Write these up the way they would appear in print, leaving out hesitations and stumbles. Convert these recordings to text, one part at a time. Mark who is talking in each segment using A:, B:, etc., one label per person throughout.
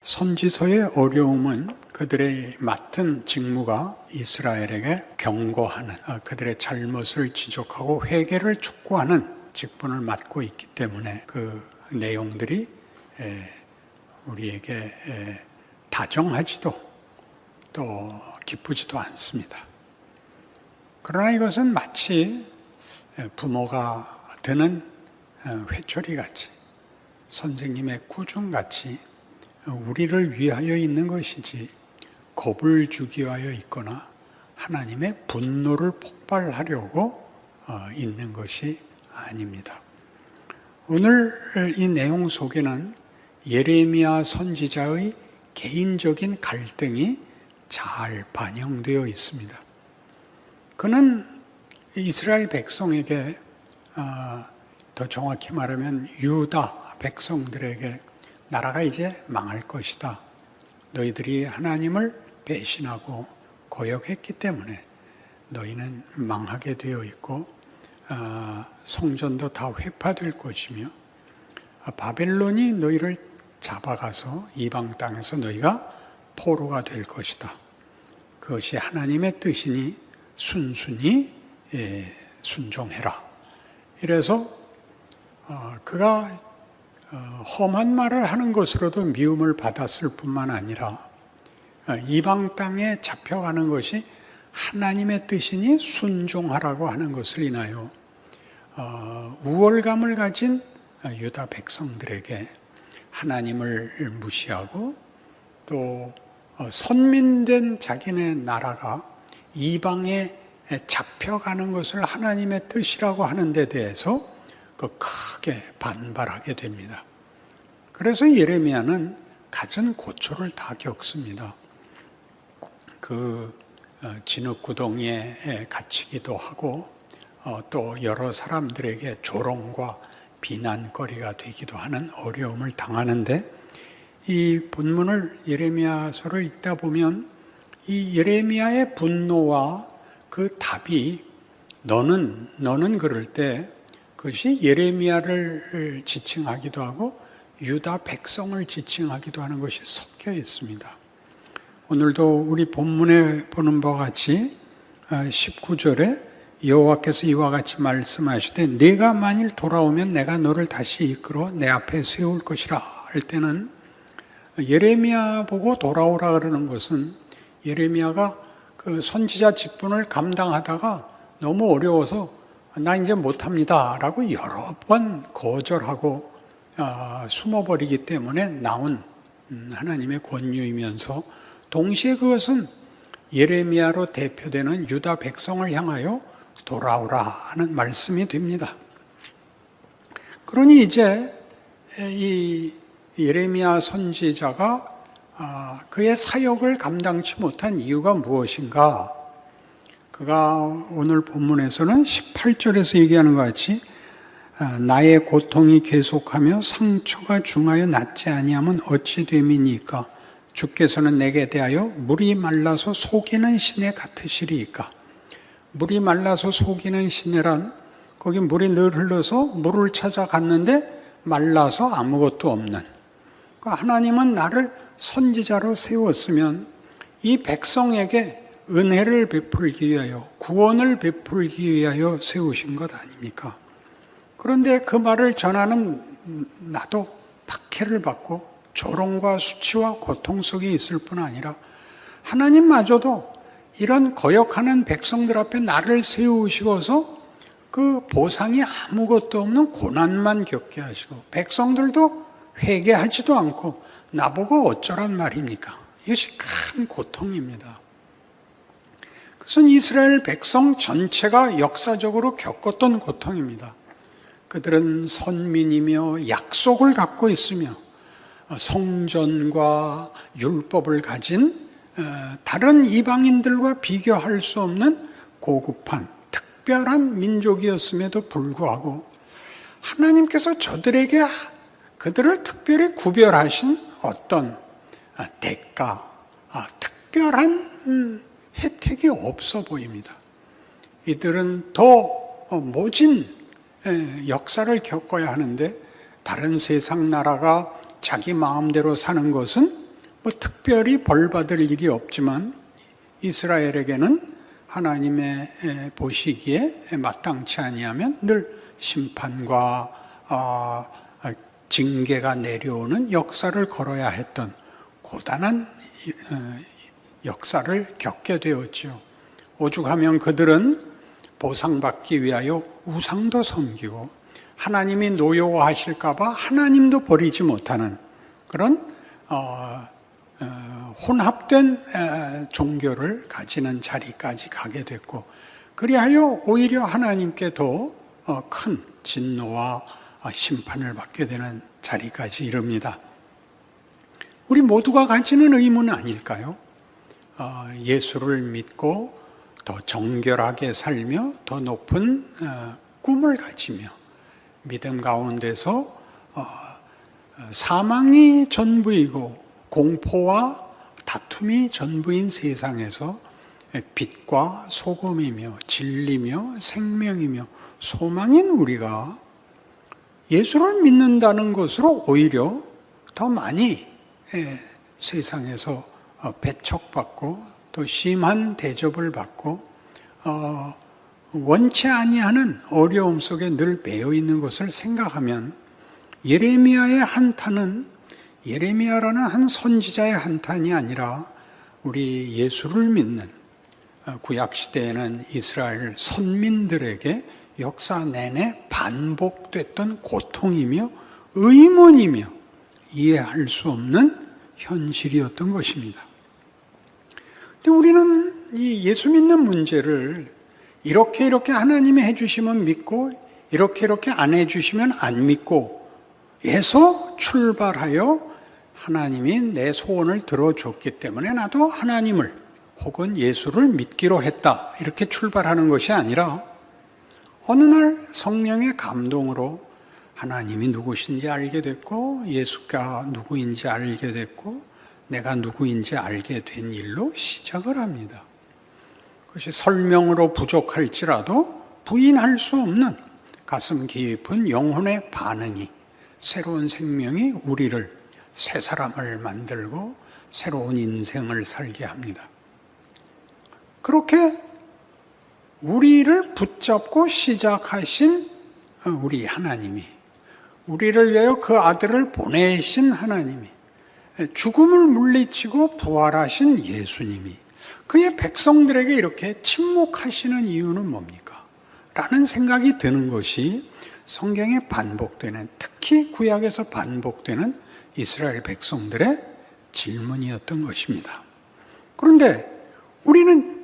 A: 선지서의 어려움은 그들의 맡은 직무가 이스라엘에게 경고하는, 그들의 잘못을 지적하고 회개를 촉구하는 직분을 맡고 있기 때문에 그 내용들이 우리에게 다정하지도 또 기쁘지도 않습니다. 그러나 이것은 마치 부모가 드는 회초리같이, 선생님의 꾸중같이 우리를 위하여 있는 것이지 겁을 주기 위하여 있거나 하나님의 분노를 폭발하려고 있는 것이 아닙니다. 오늘 이 내용 속에는 예레미야 선지자의 개인적인 갈등이 잘 반영되어 있습니다. 그는 이스라엘 백성에게, 더 정확히 말하면 유다 백성들에게 나라가 이제 망할 것이다. 너희들이 하나님을 배신하고 거역했기 때문에 너희는 망하게 되어 있고 성전도 다 회파될 것이며 바벨론이 너희를 잡아가서 이방 땅에서 너희가 포로가 될 것이다. 그것이 하나님의 뜻이니 순순히 순종해라. 이래서 그가 험한 말을 하는 것으로도 미움을 받았을 뿐만 아니라 이방 땅에 잡혀가는 것이 하나님의 뜻이니 순종하라고 하는 것을 인하여 우월감을 가진 유다 백성들에게 하나님을 무시하고 또 선민된 자기네 나라가 이방에 잡혀가는 것을 하나님의 뜻이라고 하는 데 대해서 크게 반발하게 됩니다. 그래서 예레미야는 갖은 고초를 다 겪습니다. 진흙구덩이에 갇히기도 하고 또 여러 사람들에게 조롱과 비난거리가 되기도 하는 어려움을 당하는데, 이 본문을 예레미야서를 읽다 보면 이 예레미야의 분노와 그 답이 너는 그럴 때 그것이 예레미야를 지칭하기도 하고 유다 백성을 지칭하기도 하는 것이 섞여 있습니다. 오늘도 우리 본문에 보는 바와 같이 19절에 여호와께서 이와 같이 말씀하시되 네가 만일 돌아오면 내가 너를 다시 이끌어 내 앞에 세울 것이라 할 때는, 예레미야 보고 돌아오라 그러는 것은 예레미야가 그 선지자 직분을 감당하다가 너무 어려워서 나 이제 못합니다 라고 여러 번 거절하고 숨어버리기 때문에 나온 하나님의 권유이면서, 동시에 그것은 예레미야로 대표되는 유다 백성을 향하여 돌아오라 하는 말씀이 됩니다. 그러니 이제 이 예레미야 선지자가 그의 사역을 감당치 못한 이유가 무엇인가? 그가 오늘 본문에서는 18절에서 얘기하는 것 같이 나의 고통이 계속하며 상처가 중하여 낫지 아니하면 어찌 됨이니까? 주께서는 내게 대하여 물이 말라서 속이는 시내 같으시리이까? 물이 말라서 속이는 시내란, 거기 물이 늘 흘러서 물을 찾아갔는데 말라서 아무것도 없는, 하나님은 나를 선지자로 세웠으면 이 백성에게 은혜를 베풀기 위하여, 구원을 베풀기 위하여 세우신 것 아닙니까? 그런데 그 말을 전하는 나도 박해를 받고 조롱과 수치와 고통 속에 있을 뿐 아니라 하나님마저도 이런 거역하는 백성들 앞에 나를 세우시고서 그 보상이 아무것도 없는 고난만 겪게 하시고 백성들도 회개하지도 않고 나보고 어쩌란 말입니까? 이것이 큰 고통입니다. 그것은 이스라엘 백성 전체가 역사적으로 겪었던 고통입니다. 그들은 선민이며 약속을 갖고 있으며 성전과 율법을 가진 다른 이방인들과 비교할 수 없는 고급한 특별한 민족이었음에도 불구하고 하나님께서 저들에게 그들을 특별히 구별하신 어떤 대가, 특별한 혜택이 없어 보입니다. 이들은 더 모진 역사를 겪어야 하는데 다른 세상 나라가 자기 마음대로 사는 것은 뭐 특별히 벌받을 일이 없지만 이스라엘에게는 하나님의 보시기에 마땅치 아니하면 늘 심판과 징계가 내려오는 역사를 걸어야 했던 고단한 역사를 겪게 되었죠. 오죽하면 그들은 보상받기 위하여 우상도 섬기고 하나님이 노여워하실까 봐 하나님도 버리지 못하는 그런 혼합된 종교를 가지는 자리까지 가게 됐고, 그리하여 오히려 하나님께 더 큰 진노와 심판을 받게 되는 자리까지 이릅니다. 우리 모두가 가지는 의문 아닐까요? 예수를 믿고 더 정결하게 살며 더 높은 꿈을 가지며 믿음 가운데서 사망이 전부이고 공포와 다툼이 전부인 세상에서 빛과 소금이며 진리며 생명이며 소망인 우리가 예수를 믿는다는 것으로 오히려 더 많이 세상에서 배척받고 또 심한 대접을 받고 원치 아니하는 어려움 속에 늘 매여 있는 것을 생각하면 예레미야의 한탄은 예레미야라는 한 선지자의 한탄이 아니라 우리 예수를 믿는 구약시대에는 이스라엘 선민들에게 역사 내내 반복됐던 고통이며 의문이며 이해할 수 없는 현실이었던 것입니다. 근데 우리는 이 예수 믿는 문제를 이렇게 하나님이 해주시면 믿고 이렇게 안 해주시면 안 믿고 에서 출발하여 하나님이 내 소원을 들어줬기 때문에 나도 하나님을 혹은 예수를 믿기로 했다 이렇게 출발하는 것이 아니라 어느 날 성령의 감동으로 하나님이 누구신지 알게 됐고 예수가 누구인지 알게 됐고 내가 누구인지 알게 된 일로 시작을 합니다. 그것이 설명으로 부족할지라도 부인할 수 없는 가슴 깊은 영혼의 반응이 새로운 생명이 우리를 새 사람을 만들고 새로운 인생을 살게 합니다. 그렇게 우리를 붙잡고 시작하신 우리 하나님이 우리를 위하여 그 아들을 보내신 하나님이 죽음을 물리치고 부활하신 예수님이 그의 백성들에게 이렇게 침묵하시는 이유는 뭡니까? 라는 생각이 드는 것이 성경에 반복되는, 특히 구약에서 반복되는 이스라엘 백성들의 질문이었던 것입니다. 그런데 우리는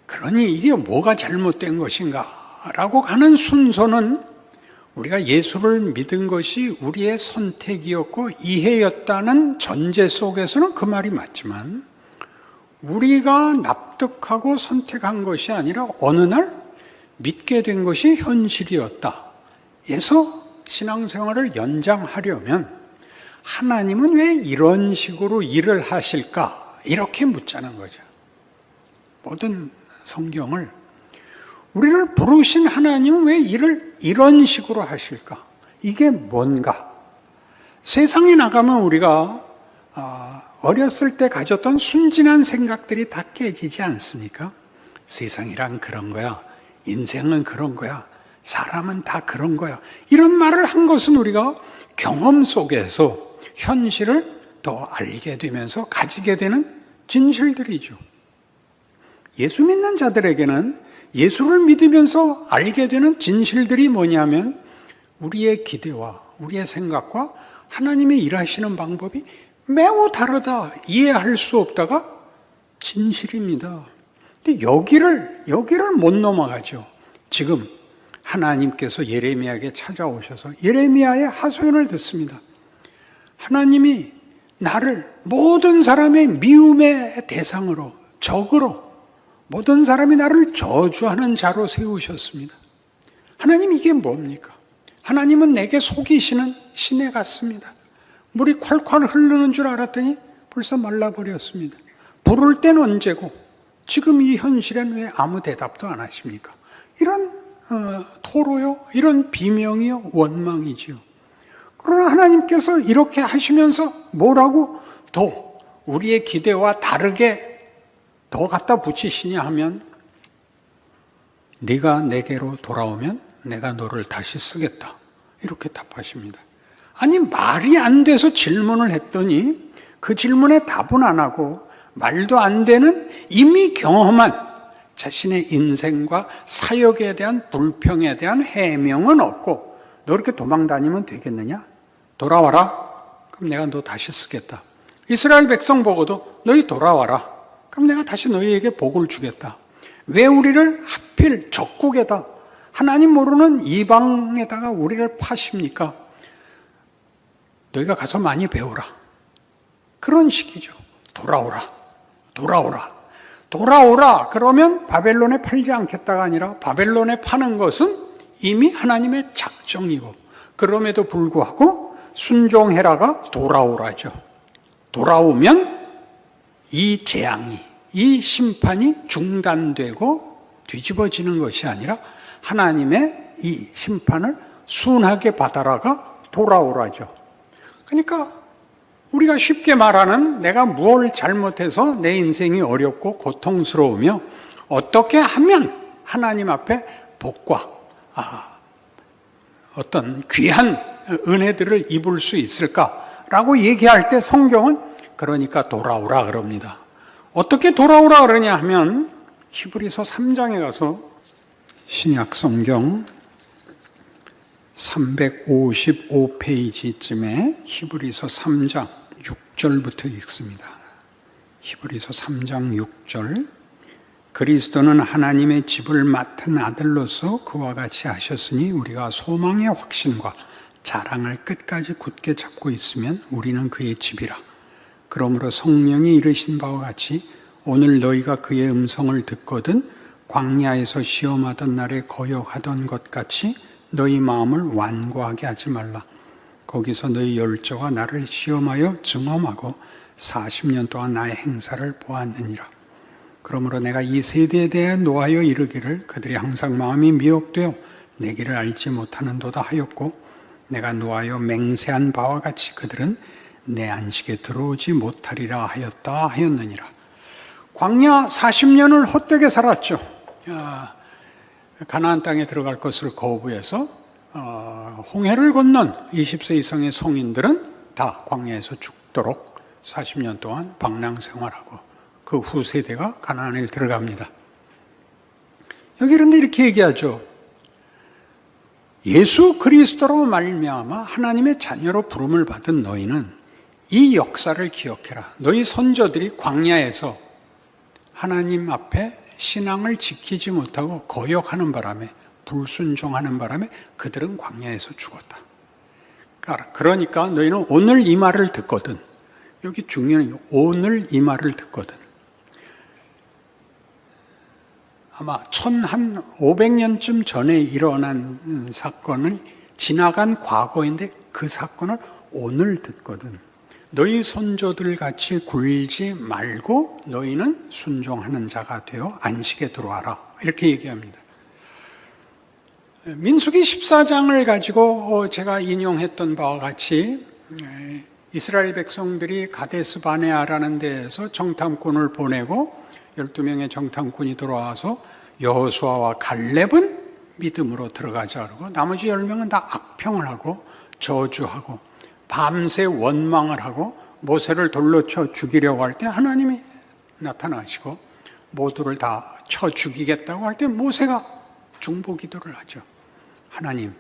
A: 그러니 이게 뭐가 잘못된 것인가? 라고 가는 순서는 우리가 예수를 믿은 것이 우리의 선택이었고 이해였다는 전제 속에서는 그 말이 맞지만 우리가 납득하고 선택한 것이 아니라 어느 날 믿게 된 것이 현실이었다. 에서 신앙생활을 연장하려면 하나님은 왜 이런 식으로 일을 하실까? 이렇게 묻자는 거죠. 모든 성경을 우리를 부르신 하나님은 왜 일을 이런 식으로 하실까? 이게 뭔가? 세상에 나가면 우리가 어렸을 때 가졌던 순진한 생각들이 다 깨지지 않습니까? 세상이란 그런 거야. 인생은 그런 거야. 사람은 다 그런 거야. 이런 말을 한 것은 우리가 경험 속에서 현실을 더 알게 되면서 가지게 되는 진실들이죠. 예수 믿는 자들에게는 예수를 믿으면서 알게 되는 진실들이 뭐냐면 우리의 기대와 우리의 생각과 하나님의 일하시는 방법이 매우 다르다. 이해할 수 없다가 진실입니다. 근데 여기를 못 넘어가죠. 지금 하나님께서 예레미야에게 찾아오셔서 예레미야의 하소연을 듣습니다. 하나님이 나를 모든 사람의 미움의 대상으로, 적으로, 모든 사람이 나를 저주하는 자로 세우셨습니다. 하나님 이게 뭡니까? 하나님은 내게 속이시는 시내 같습니다. 물이 콸콸 흐르는 줄 알았더니 벌써 말라버렸습니다. 부를 땐 언제고 지금 이 현실엔 왜 아무 대답도 안 하십니까? 이런 토로요, 이런 비명이요, 원망이지요. 그러나 하나님께서 이렇게 하시면서 뭐라고 더 우리의 기대와 다르게 더 갖다 붙이시냐 하면 네가 내게로 돌아오면 내가 너를 다시 쓰겠다. 이렇게 답하십니다. 아니 말이 안 돼서 질문을 했더니 그 질문에 답은 안 하고 말도 안 되는 이미 경험한 자신의 인생과 사역에 대한 불평에 대한 해명은 없고 너 이렇게 도망 다니면 되겠느냐? 돌아와라. 그럼 내가 너 다시 쓰겠다. 이스라엘 백성 보고도 너희 돌아와라. 그럼 내가 다시 너희에게 복을 주겠다. 왜 우리를 하필 적국에다 하나님 모르는 이방에다가 우리를 파십니까? 너희가 가서 많이 배우라. 그런 식이죠. 돌아오라. 돌아오라. 돌아오라. 그러면 바벨론에 팔지 않겠다가 아니라 바벨론에 파는 것은 이미 하나님의 작정이고 그럼에도 불구하고 순종해라가 돌아오라죠. 돌아오면 이 재앙이, 이 심판이 중단되고 뒤집어지는 것이 아니라 하나님의 이 심판을 순하게 받아라가 돌아오라죠. 그러니까 우리가 쉽게 말하는 내가 무엇을 잘못해서 내 인생이 어렵고 고통스러우며 어떻게 하면 하나님 앞에 복과 어떤 귀한 은혜들을 입을 수 있을까라고 얘기할 때 성경은 그러니까 돌아오라 그럽니다. 어떻게 돌아오라 그러냐 하면 히브리서 3장에 가서 신약 성경 355페이지쯤에 히브리서 3장 6절부터 읽습니다. 히브리서 3장 6절 그리스도는 하나님의 집을 맡은 아들로서 그와 같이 하셨으니 우리가 소망의 확신과 자랑을 끝까지 굳게 잡고 있으면 우리는 그의 집이라. 그러므로 성령이 이르신 바와 같이 오늘 너희가 그의 음성을 듣거든 광야에서 시험하던 날에 거역하던 것 같이 너희 마음을 완고하게 하지 말라. 거기서 너희 열조가 나를 시험하여 증험하고 40년 동안 나의 행사를 보았느니라. 그러므로 내가 이 세대에 대해 노하여 이르기를 그들이 항상 마음이 미혹되어 내 길을 알지 못하는도다 하였고 내가 노하여 맹세한 바와 같이 그들은 내 안식에 들어오지 못하리라 하였다 하였느니라. 광야 40년을 헛되게 살았죠. 가나안 땅에 들어갈 것을 거부해서 홍해를 건넌 20세 이상의 성인들은 다 광야에서 죽도록 40년 동안 방랑 생활하고 그 후 세대가 가나안에 들어갑니다. 여기 그런데 이렇게 얘기하죠. 예수 그리스도로 말미암아 하나님의 자녀로 부름을 받은 너희는 이 역사를 기억해라. 너희 선조들이 광야에서 하나님 앞에 신앙을 지키지 못하고 거역하는 바람에 불순종하는 바람에 그들은 광야에서 죽었다. 그러니까 너희는 오늘 이 말을 듣거든. 여기 중요한 게 오늘 이 말을 듣거든. 아마 1500년쯤 전에 일어난 사건은 지나간 과거인데 그 사건을 오늘 듣거든. 너희 선조들 같이 굴지 말고 너희는 순종하는 자가 되어 안식에 들어와라. 이렇게 얘기합니다. 민수기 14장을 가지고 제가 인용했던 바와 같이 이스라엘 백성들이 가데스 바네아라는 데에서 정탐꾼을 보내고 12명의 정탐꾼이 돌아와서 여호수아와 갈렙은 믿음으로 들어가자 그러고 나머지 10명은 다 악평을 하고 저주하고 밤새 원망을 하고 모세를 돌로 쳐 죽이려고 할 때 하나님이 나타나시고 모두를 다 쳐 죽이겠다고 할 때 모세가 중보기도를 하죠. 하나님,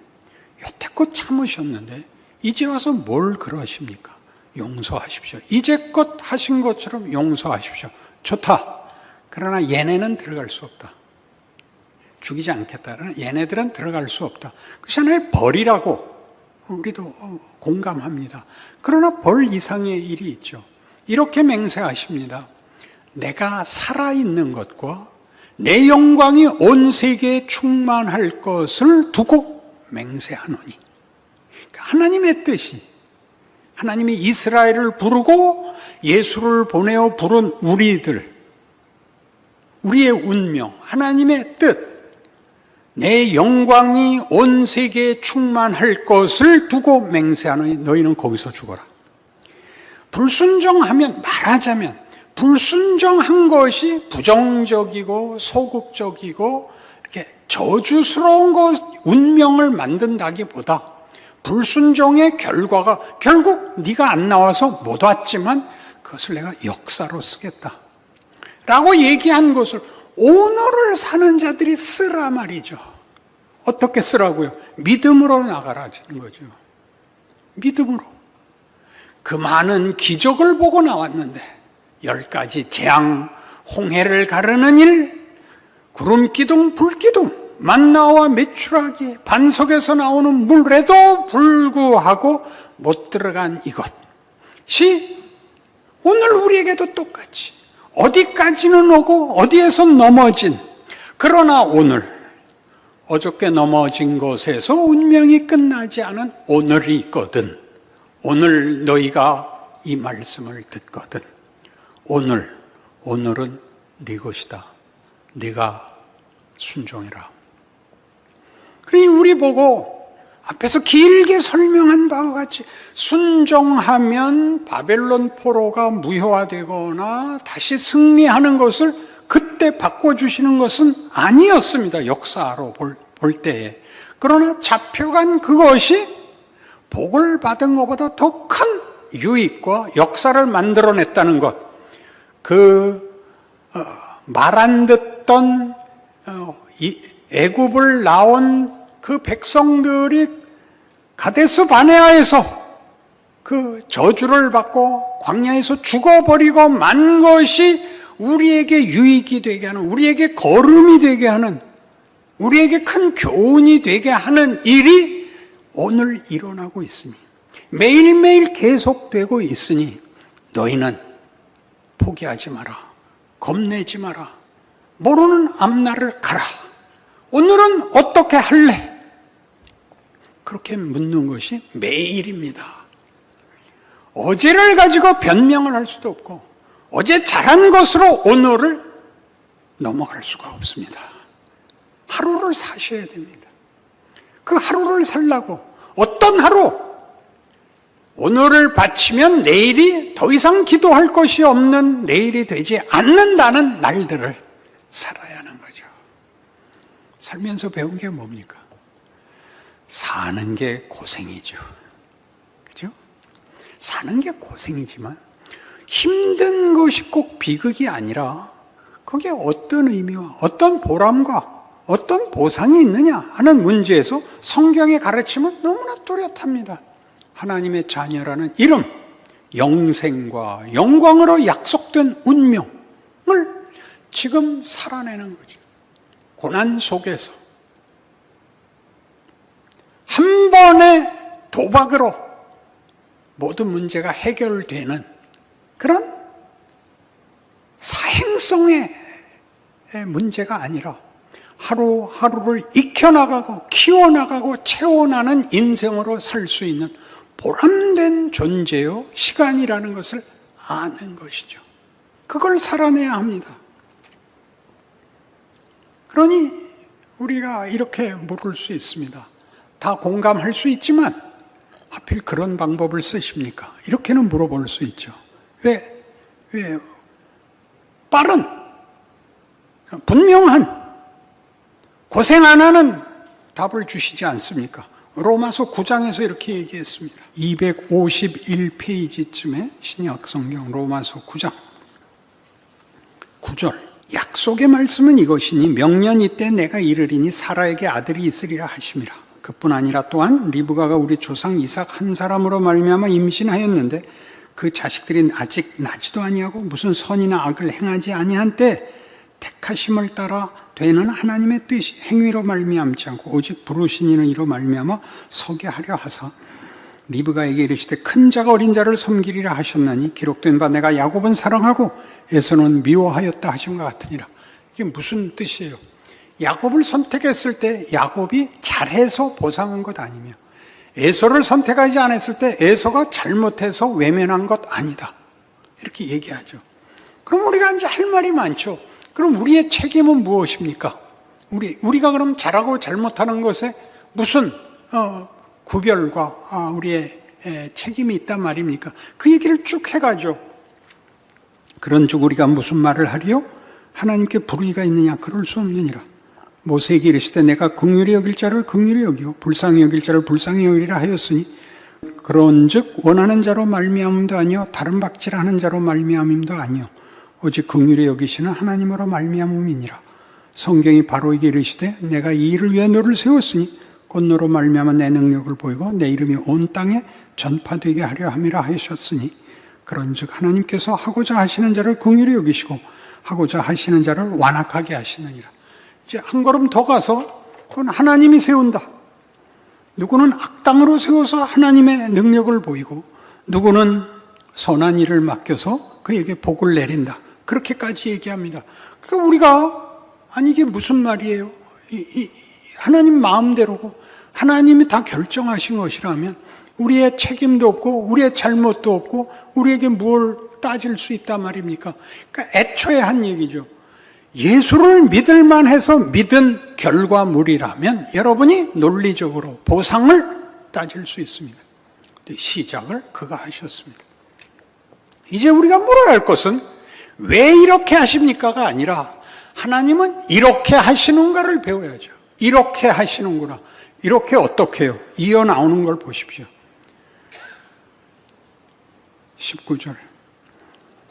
A: 여태껏 참으셨는데 이제 와서 뭘 그러십니까? 용서하십시오. 이제껏 하신 것처럼 용서하십시오. 좋다. 그러나 얘네는 들어갈 수 없다. 죽이지 않겠다. 그러나 얘네들은 들어갈 수 없다. 그것이 하나의 벌이라고 우리도 공감합니다. 그러나 벌 이상의 일이 있죠. 이렇게 맹세하십니다. 내가 살아있는 것과 내 영광이 온 세계에 충만할 것을 두고 맹세하노니. 그러니까 하나님의 뜻이, 하나님이 이스라엘을 부르고 예수를 보내어 부른 우리들, 우리의 운명, 하나님의 뜻, 내 영광이 온 세계에 충만할 것을 두고 맹세하노니 너희는 거기서 죽어라. 불순종하면, 말하자면 불순종한 것이 부정적이고 소극적이고 이렇게 저주스러운 것, 운명을 만든다기보다 불순종의 결과가 결국 네가 안 나와서 못 왔지만 그것을 내가 역사로 쓰겠다 라고 얘기한 것을 오늘을 사는 자들이 쓰라 말이죠. 어떻게 쓰라고요? 믿음으로 나가라는 거죠. 믿음으로. 그 많은 기적을 보고 나왔는데 10가지 재앙, 홍해를 가르는 일, 구름기둥, 불기둥, 만나와 메추라기, 반석에서 나오는 물에도 불구하고 못 들어간 이것이 오늘 우리에게도 똑같이 어디까지는 오고 어디에서 넘어진, 그러나 오늘 어저께 넘어진 곳에서 운명이 끝나지 않은 오늘이 있거든. 오늘 너희가 이 말씀을 듣거든. 오늘은 네 것이다. 네가 순종해라. 그러니 우리 보고 앞에서 길게 설명한 바와 같이 순종하면 바벨론 포로가 무효화되거나 다시 승리하는 것을 그때 바꿔주시는 것은 아니었습니다. 역사로 볼 때에. 그러나 잡혀간 그것이 복을 받은 것보다 더 큰 유익과 역사를 만들어냈다는 것. 말 안 듣던 애굽을 나온 그 백성들이 가데스 바네아에서 그 저주를 받고 광야에서 죽어버리고 만 것이 우리에게 유익이 되게 하는, 우리에게 거름이 되게 하는, 우리에게 큰 교훈이 되게 하는 일이 오늘 일어나고 있으니, 매일매일 계속되고 있으니 너희는 포기하지 마라. 겁내지 마라. 모르는 앞날을 가라. 오늘은 어떻게 할래? 그렇게 묻는 것이 매일입니다. 어제를 가지고 변명을 할 수도 없고 어제 잘한 것으로 오늘을 넘어갈 수가 없습니다. 하루를 사셔야 됩니다. 그 하루를 살라고 어떤 하루? 오늘을 바치면 내일이 더 이상 기도할 것이 없는, 내일이 되지 않는다는 날들을 살아야 하는 거죠. 살면서 배운 게 뭡니까? 사는 게 고생이죠. 그죠? 사는 게 고생이지만 힘든 것이 꼭 비극이 아니라 거기에 어떤 의미와 어떤 보람과 어떤 보상이 있느냐 하는 문제에서 성경의 가르침은 너무나 뚜렷합니다. 하나님의 자녀라는 이름, 영생과 영광으로 약속된 운명을 지금 살아내는 거죠. 고난 속에서 한 번의 도박으로 모든 문제가 해결되는 그런 사행성의 문제가 아니라 하루하루를 익혀나가고 키워나가고 채워나가는 인생으로 살 수 있는 보람된 존재요 시간이라는 것을 아는 것이죠. 그걸 살아내야 합니다. 그러니 우리가 이렇게 물을 수 있습니다. 다 공감할 수 있지만 하필 그런 방법을 쓰십니까? 이렇게는 물어볼 수 있죠. 왜 빠른 분명한 고생 안 하는 답을 주시지 않습니까? 로마서 9장에서 이렇게 얘기했습니다. 251페이지쯤에 신약 성경 로마서 9장 9절, 약속의 말씀은 이것이니 명년 이때 내가 이르리니 사라에게 아들이 있으리라 하심이라. 그뿐 아니라 또한 리브가가 우리 조상 이삭 한 사람으로 말미암아 임신하였는데 그 자식들이 아직 나지도 아니하고 무슨 선이나 악을 행하지 아니한 때 택하심을 따라 되는 하나님의 뜻이 행위로 말미암지 않고 오직 부르신 이는 이로 말미암아 서게 하려 하사 리브가에게 이르시되 큰 자가 어린 자를 섬기리라 하셨나니 기록된 바 내가 야곱은 사랑하고 에서는 미워하였다 하심과 같으니라. 이게 무슨 뜻이에요? 야곱을 선택했을 때 야곱이 잘해서 보상한 것 아니며 에서를 선택하지 않았을 때 에서가 잘못해서 외면한 것 아니다. 이렇게 얘기하죠. 그럼 우리가 이제 할 말이 많죠. 그럼 우리의 책임은 무엇입니까? 우리가 그럼 잘하고 잘못하는 것에 무슨 구별과 우리의 책임이 있단 말입니까? 그 얘기를 쭉 해가죠. 그런즉 우리가 무슨 말을 하리요? 하나님께 불의가 있느냐? 그럴 수 없느니라. 모세에게 이르시되 내가 긍휼히 여길 자를 긍휼히 여기고 불쌍히 여길 자를 불쌍히 여기리라 하였으니 그런즉 원하는 자로 말미암음도 아니요 다른 박질하는 자로 말미암음도 아니요 오직 긍휼히 여기시는 하나님으로 말미암음이니라. 성경이 바로에게 이르시되 내가 이 일을 위해 너를 세웠으니 곧 너로 말미암아 내 능력을 보이고 내 이름이 온 땅에 전파되게 하려 함이라 하셨으니 그런즉 하나님께서 하고자 하시는 자를 긍휼히 여기시고 하고자 하시는 자를 완악하게 하시느니라. 이제 한 걸음 더 가서 그건 하나님이 세운다. 누구는 악당으로 세워서 하나님의 능력을 보이고 누구는 선한 일을 맡겨서 그에게 복을 내린다. 그렇게까지 얘기합니다. 그러니까 우리가 아니 이게 무슨 말이에요? 하나님 마음대로고 하나님이 다 결정하신 것이라면 우리의 책임도 없고 우리의 잘못도 없고 우리에게 뭘 따질 수 있단 말입니까? 그러니까 애초에 한 얘기죠. 예수를 믿을만 해서 믿은 결과물이라면 여러분이 논리적으로 보상을 따질 수 있습니다. 시작을 그가 하셨습니다. 이제 우리가 물어야 할 것은 왜 이렇게 하십니까가 아니라 하나님은 이렇게 하시는가를 배워야죠. 이렇게 하시는구나. 이렇게 어떻게 해요? 이어 나오는 걸 보십시오. 19절.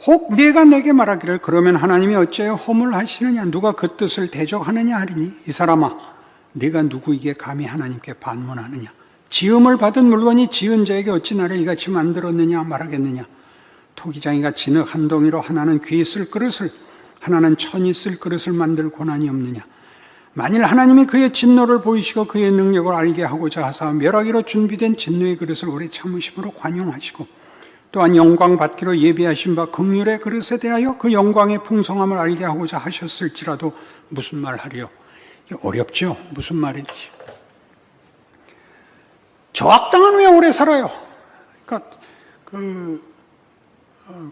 A: 혹 네가 내게 말하기를 그러면 하나님이 어찌하여 허물하시느냐 누가 그 뜻을 대적하느냐 하리니 이 사람아 네가 누구에게 감히 하나님께 반문하느냐 지음을 받은 물건이 지은 자에게 어찌 나를 이같이 만들었느냐 말하겠느냐 토기장이가 진흙 한 덩이로 하나는 귀에 쓸 그릇을 하나는 천이 쓸 그릇을 만들 고난이 없느냐 만일 하나님이 그의 진노를 보이시고 그의 능력을 알게 하고자 하사 멸하기로 준비된 진노의 그릇을 오래 참으심으로 관용하시고 또한 영광 받기로 예비하신 바 긍휼의 그릇에 대하여 그 영광의 풍성함을 알게 하고자 하셨을지라도 무슨 말 하리요? 이게 어렵죠? 무슨 말인지. 저 악당은 왜 오래 살아요? 그러니까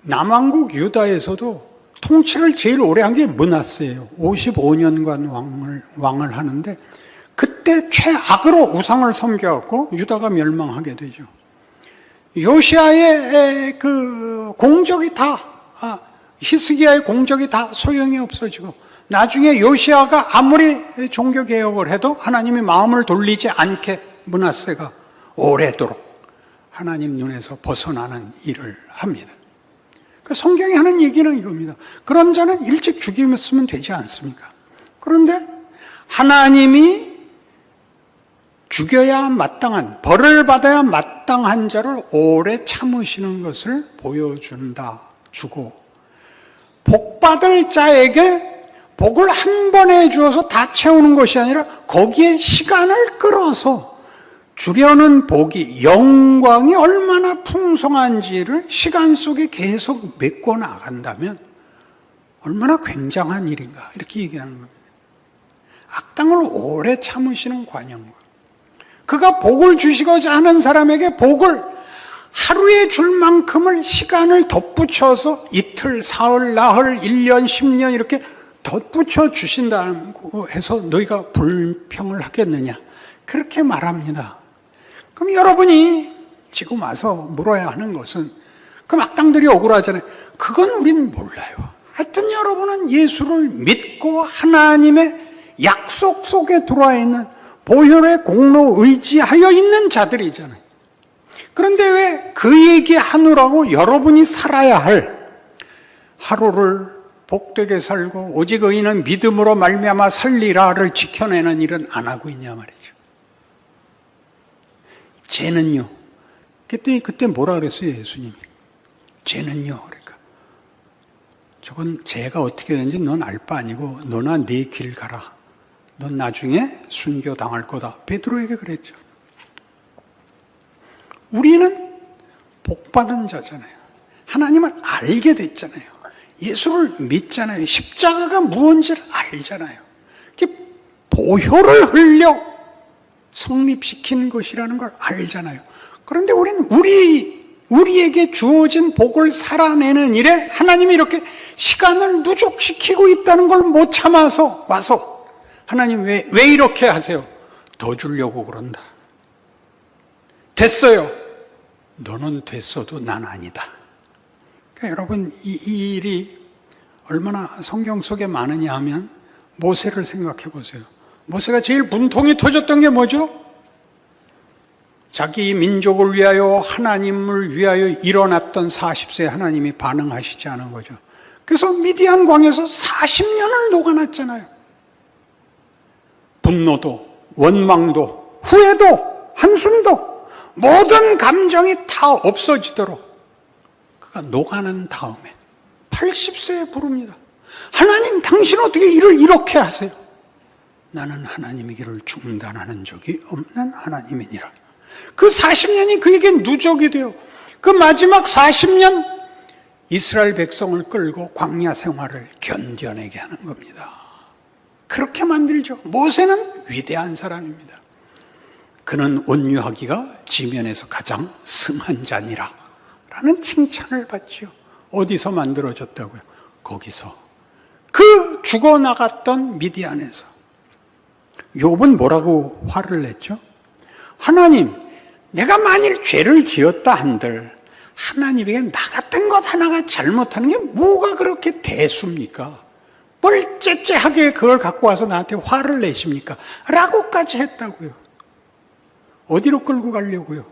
A: 남왕국 유다에서도 통치를 제일 오래 한 게 므낫세예요. 55년간 왕을 하는데 그때 최악으로 우상을 섬겨갖고 유다가 멸망하게 되죠. 요시아의 그 공적이 히스기야의 공적이 다 소용이 없어지고 나중에 요시아가 아무리 종교개혁을 해도 하나님이 마음을 돌리지 않게 므낫세가 오래도록 하나님 눈에서 벗어나는 일을 합니다. 그 성경이 하는 얘기는 이겁니다. 그런 자는 일찍 죽이면 되지 않습니까? 그런데 하나님이 죽여야 마땅한, 벌을 받아야 마땅한 자를 오래 참으시는 것을 보여준다, 주고 복받을 자에게 복을 한 번에 주어서 다 채우는 것이 아니라 거기에 시간을 끌어서 주려는 복이, 영광이 얼마나 풍성한지를 시간 속에 계속 메꿔 나간다면 얼마나 굉장한 일인가 이렇게 얘기하는 겁니다. 악당을 오래 참으시는 관용과 그가 복을 주시고자 하는 사람에게 복을 하루에 줄 만큼을 시간을 덧붙여서 이틀, 사흘, 나흘, 1년, 10년 이렇게 덧붙여 주신다고 해서 너희가 불평을 하겠느냐 그렇게 말합니다. 그럼 여러분이 지금 와서 물어야 하는 것은 그럼 악당들이 억울하잖아요. 그건 우린 몰라요. 하여튼 여러분은 예수를 믿고 하나님의 약속 속에 들어와 있는 보혈의 공로 의지하여 있는 자들이잖아요. 그런데 왜 그 얘기하느라고 여러분이 살아야 할 하루를 복되게 살고 오직 의인은 믿음으로 말미암아 살리라를 지켜내는 일은 안 하고 있냐 말이죠. 쟤는요. 그때 뭐라 그랬어요 예수님이? 쟤는요. 그러니까 저건 쟤가 어떻게 되는지 넌 알 바 아니고 너나 네 길 가라. 넌 나중에 순교당할 거다. 베드로에게 그랬죠. 우리는 복받은 자잖아요. 하나님을 알게 됐잖아요. 예수를 믿잖아요. 십자가가 무언지를 알잖아요. 보혈을 흘려 성립시킨 것이라는 걸 알잖아요. 그런데 우리는 우리에게 주어진 복을 살아내는 일에 하나님이 이렇게 시간을 누적시키고 있다는 걸 못 참아서 와서 하나님 왜 이렇게 하세요? 더 주려고 그런다. 됐어요. 너는 됐어도 난 아니다. 그러니까 여러분, 이 일이 얼마나 성경 속에 많으냐 하면 모세를 생각해 보세요. 모세가 제일 분통이 터졌던 게 뭐죠? 자기 민족을 위하여, 하나님을 위하여 일어났던 40세 하나님이 반응하시지 않은 거죠. 그래서 미디안 광에서 40년을 녹아났잖아요. 분노도, 원망도, 후회도, 한숨도, 모든 감정이 다 없어지도록 그가 녹아난 다음에 80세에 부릅니다. 하나님, 당신 어떻게 일을 이렇게 하세요? 나는 하나님의 길을 중단하는 적이 없는 하나님이니라. 그 40년이 그에게 누적이 돼요. 그 마지막 40년 이스라엘 백성을 끌고 광야 생활을 견뎌내게 하는 겁니다. 그렇게 만들죠. 모세는 위대한 사람입니다. 그는 온유하기가 지면에서 가장 승한 자니라 라는 칭찬을 받죠. 어디서 만들어졌다고요? 거기서. 그 죽어나갔던 미디안에서. 욥은 뭐라고 화를 냈죠? 하나님, 내가 만일 죄를 지었다 한들 하나님에게 나 같은 것 하나가 잘못하는 게 뭐가 그렇게 대수입니까? 뭘 째째하게 그걸 갖고 와서 나한테 화를 내십니까? 라고까지 했다고요. 어디로 끌고 가려고요?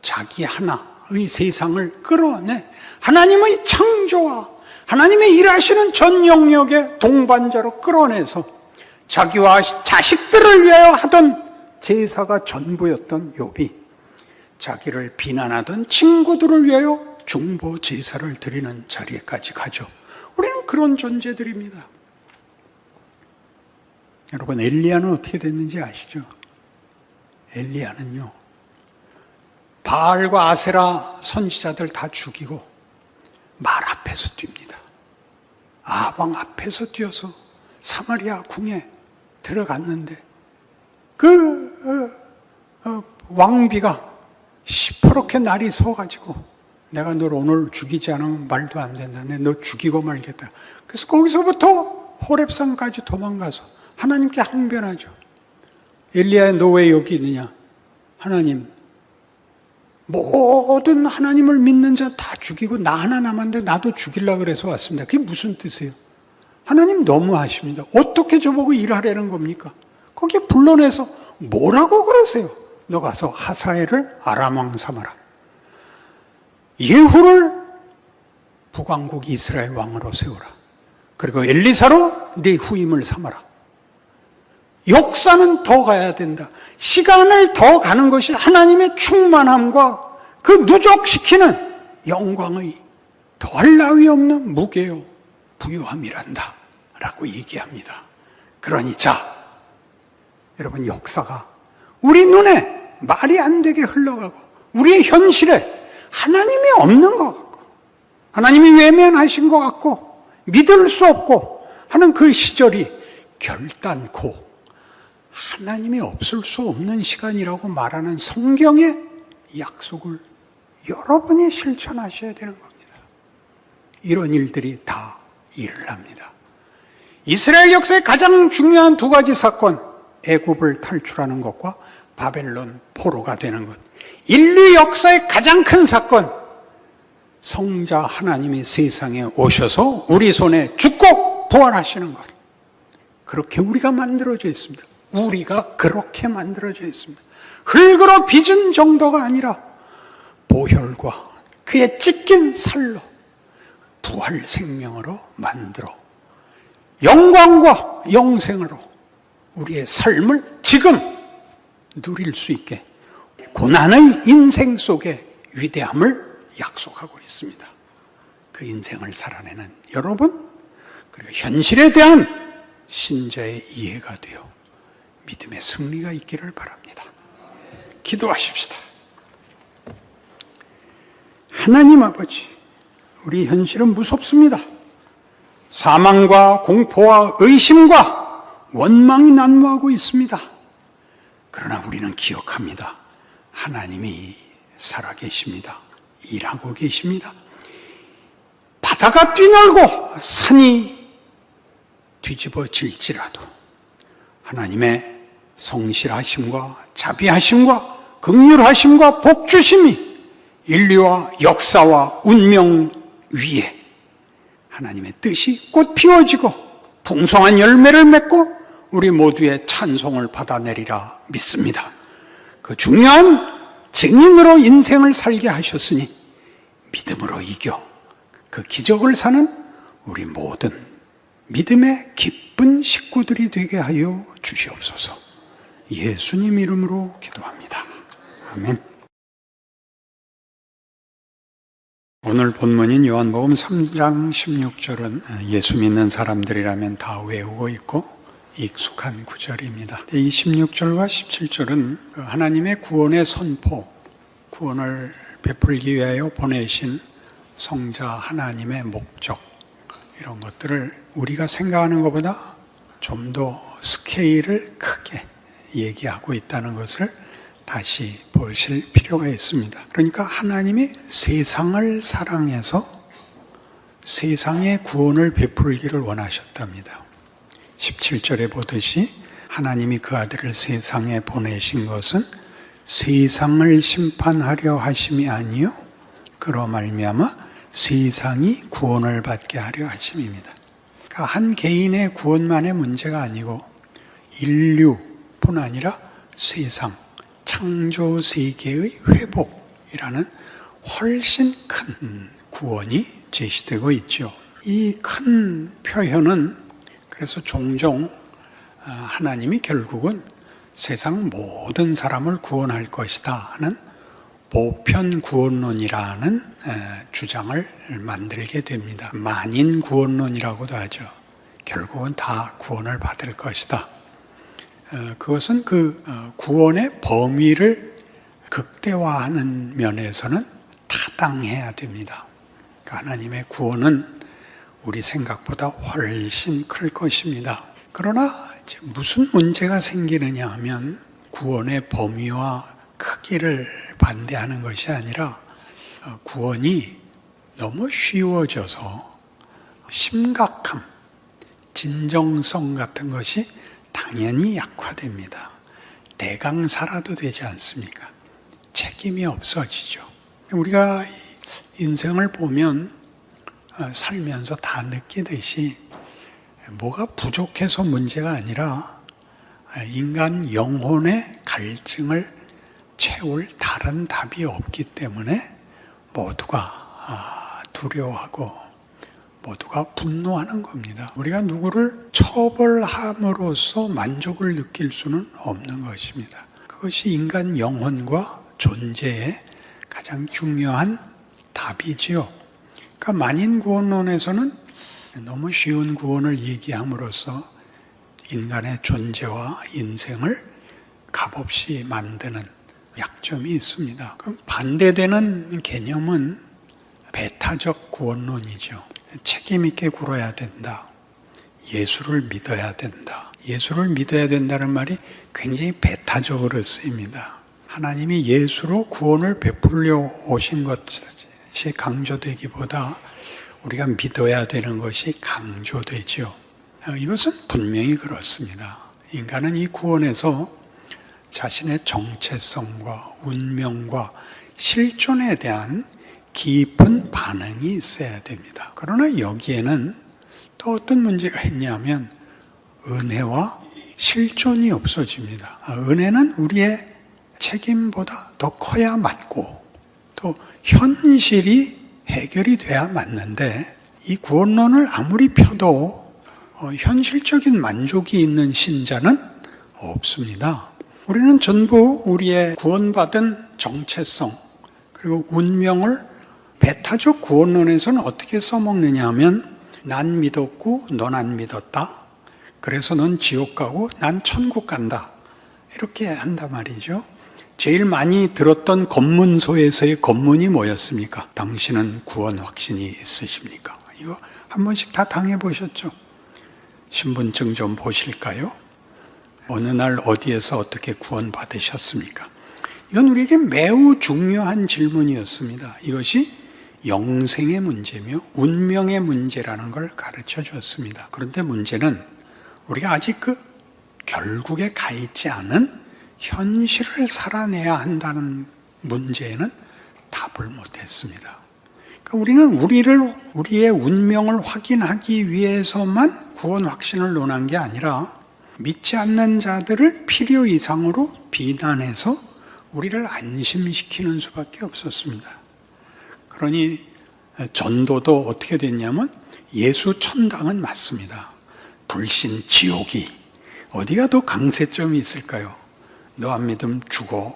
A: 자기 하나의 세상을 끌어내 하나님의 창조와 하나님의 일하시는 전 영역의 동반자로 끌어내서 자기와 자식들을 위하여 하던 제사가 전부였던 욥이 자기를 비난하던 친구들을 위하여 중보 제사를 드리는 자리에까지 가죠. 우리는 그런 존재들입니다. 여러분, 엘리야는 어떻게 됐는지 아시죠? 엘리야는요, 바알과 아세라 선지자들 다 죽이고 말 앞에서 뜁니다. 아방 앞에서 뛰어서 사마리아 궁에 들어갔는데 왕비가 시퍼렇게 날이 서가지고 내가 널 오늘 죽이지 않으면 말도 안 된다. 너 죽이고 말겠다. 그래서 거기서부터 호렙산까지 도망가서 하나님께 항변하죠. 엘리야야, 너 왜 여기 있느냐? 하나님, 모든 하나님을 믿는 자 다 죽이고 나 하나 남았는데 나도 죽이려고 그래서 왔습니다. 그게 무슨 뜻이에요? 하나님 너무하십니다. 어떻게 저보고 일하라는 겁니까? 거기에 불러내서 뭐라고 그러세요? 너 가서 하사엘을 아람 왕 삼아라. 예후를 북왕국 이스라엘 왕으로 세우라. 그리고 엘리사로 네 후임을 삼아라. 역사는 더 가야 된다. 시간을 더 가는 것이 하나님의 충만함과 그 누적시키는 영광의 더할 나위 없는 무게요 부요함이란다 라고 얘기합니다. 그러니 여러분, 역사가 우리 눈에 말이 안 되게 흘러가고 우리의 현실에 하나님이 없는 것 같고 하나님이 외면하신 것 같고 믿을 수 없고 하는 그 시절이 결단코 하나님이 없을 수 없는 시간이라고 말하는 성경의 약속을 여러분이 실천하셔야 되는 겁니다. 이런 일들이 다 일어납니다. 이스라엘 역사의 가장 중요한 두 가지 사건, 애굽을 탈출하는 것과 바벨론 포로가 되는 것. 인류 역사의 가장 큰 사건, 성자 하나님이 세상에 오셔서 우리 손에 죽고 부활하시는 것. 그렇게 우리가 만들어져 있습니다. 우리가 그렇게 만들어져 있습니다. 흙으로 빚은 정도가 아니라 보혈과 그의 찢긴 살로 부활 생명으로 만들어 영광과 영생으로 우리의 삶을 지금 누릴 수 있게 고난의 인생 속에 위대함을 약속하고 있습니다. 그 인생을 살아내는 여러분, 그리고 현실에 대한 신자의 이해가 되어 믿음의 승리가 있기를 바랍니다. 기도하십시다. 하나님 아버지, 우리 현실은 무섭습니다. 사망과 공포와 의심과 원망이 난무하고 있습니다. 그러나 우리는 기억합니다. 하나님이 살아계십니다. 일하고 계십니다. 바다가 뛰놀고 산이 뒤집어질지라도 하나님의 성실하심과 자비하심과 긍휼하심과 복주심이 인류와 역사와 운명 위에 하나님의 뜻이 꽃 피워지고 풍성한 열매를 맺고 우리 모두의 찬송을 받아내리라 믿습니다. 그 중요한 증인으로 인생을 살게 하셨으니 믿음으로 이겨 그 기적을 사는 우리 모든 믿음의 기쁜 식구들이 되게 하여 주시옵소서. 예수님 이름으로 기도합니다. 아멘. 오늘 본문인 요한복음 3장 16절은 예수 믿는 사람들이라면 다 외우고 있고 익숙한 구절입니다. 이 16절과 17절은 하나님의 구원의 선포, 구원을 베풀기 위하여 보내신 성자 하나님의 목적, 이런 것들을 우리가 생각하는 것보다 좀 더 스케일을 크게 얘기하고 있다는 것을 다시 보실 필요가 있습니다. 그러니까 하나님이 세상을 사랑해서 세상의 구원을 베풀기를 원하셨답니다. 17절에 보듯이 하나님이 그 아들을 세상에 보내신 것은 세상을 심판하려 하심이 아니요 그로 말미암아 세상이 구원을 받게 하려 하심입니다. 그러니까 한 개인의 구원만의 문제가 아니고 인류뿐 아니라 세상, 창조 세계의 회복이라는 훨씬 큰 구원이 제시되고 있죠. 이 큰 표현은 그래서 종종 하나님이 결국은 세상 모든 사람을 구원할 것이다 하는 보편 구원론이라는 주장을 만들게 됩니다. 만인 구원론이라고도 하죠. 결국은 다 구원을 받을 것이다. 그것은 그 구원의 범위를 극대화하는 면에서는 타당해야 됩니다. 그러니까 하나님의 구원은 우리 생각보다 훨씬 클 것입니다. 그러나 이제 무슨 문제가 생기느냐 하면 구원의 범위와 크기를 반대하는 것이 아니라 구원이 너무 쉬워져서 심각함, 진정성 같은 것이 당연히 약화됩니다. 대강사라도 되지 않습니까? 책임이 없어지죠. 우리가 인생을 보면 살면서 다 느끼듯이 뭐가 부족해서 문제가 아니라 인간 영혼의 갈증을 채울 다른 답이 없기 때문에 모두가 두려워하고 모두가 분노하는 겁니다. 우리가 누구를 처벌함으로써 만족을 느낄 수는 없는 것입니다. 그것이 인간 영혼과 존재의 가장 중요한 답이지요. 그러니까 만인 구원론에서는 너무 쉬운 구원을 얘기함으로써 인간의 존재와 인생을 값없이 만드는 약점이 있습니다. 그럼 반대되는 개념은 배타적 구원론이죠. 책임 있게 굴어야 된다. 예수를 믿어야 된다. 예수를 믿어야 된다는 말이 굉장히 배타적으로 쓰입니다. 하나님이 예수로 구원을 베풀려 오신 것이 강조되기보다 우리가 믿어야 되는 것이 강조되죠. 이것은 분명히 그렇습니다. 인간은 이 구원에서 자신의 정체성과 운명과 실존에 대한 깊은 반응이 있어야 됩니다. 그러나 여기에는 또 어떤 문제가 있냐면 은혜와 실존이 없어집니다. 은혜는 우리의 책임보다 더 커야 맞고 또 현실이 해결이 돼야 맞는데 이 구원론을 아무리 펴도 현실적인 만족이 있는 신자는 없습니다. 우리는 전부 우리의 구원받은 정체성 그리고 운명을 배타적 구원론에서는 어떻게 써먹느냐 하면 난 믿었고 넌 안 믿었다. 그래서 넌 지옥 가고 난 천국 간다. 이렇게 한단 말이죠. 제일 많이 들었던 검문소에서의 검문이 뭐였습니까? 당신은 구원 확신이 있으십니까? 이거 한 번씩 다 당해보셨죠? 신분증 좀 보실까요? 어느 날 어디에서 어떻게 구원 받으셨습니까? 이건 우리에게 매우 중요한 질문이었습니다. 이것이 영생의 문제며 운명의 문제라는 걸 가르쳐 줬습니다. 그런데 문제는 우리가 아직 그 결국에 가 있지 않은 현실을 살아내야 한다는 문제에는 답을 못했습니다. 그러니까 우리는 우리의 운명을 확인하기 위해서만 구원 확신을 논한 게 아니라 믿지 않는 자들을 필요 이상으로 비난해서 우리를 안심시키는 수밖에 없었습니다. 그러니 전도도 어떻게 됐냐면 예수 천당은 맞습니다. 불신 지옥이 어디가 더 강세점이 있을까요? 너 안 믿으면 죽어.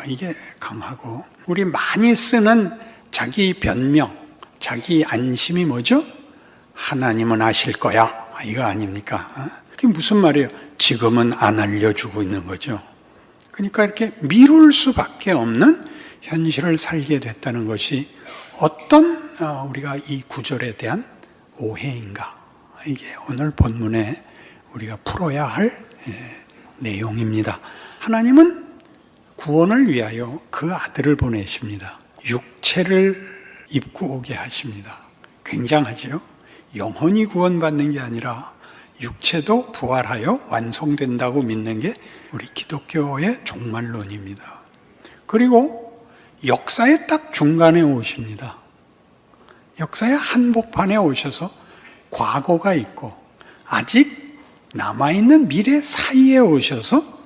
A: 이게 강하고 우리 많이 쓰는 자기 변명, 자기 안심이 뭐죠? 하나님은 아실 거야. 이거 아닙니까? 그게 무슨 말이에요? 지금은 안 알려주고 있는 거죠. 그러니까 이렇게 미룰 수밖에 없는 현실을 살게 됐다는 것이 어떤 우리가 이 구절에 대한 오해인가? 이게 오늘 본문에 우리가 풀어야 할 내용입니다. 하나님은 구원을 위하여 그 아들을 보내십니다. 육체를 입고 오게 하십니다. 굉장하죠? 영혼이 구원받는 게 아니라 육체도 부활하여 완성된다고 믿는 게 우리 기독교의 종말론입니다. 그리고 역사의 딱 중간에 오십니다. 역사의 한복판에 오셔서 과거가 있고 아직 남아있는 미래 사이에 오셔서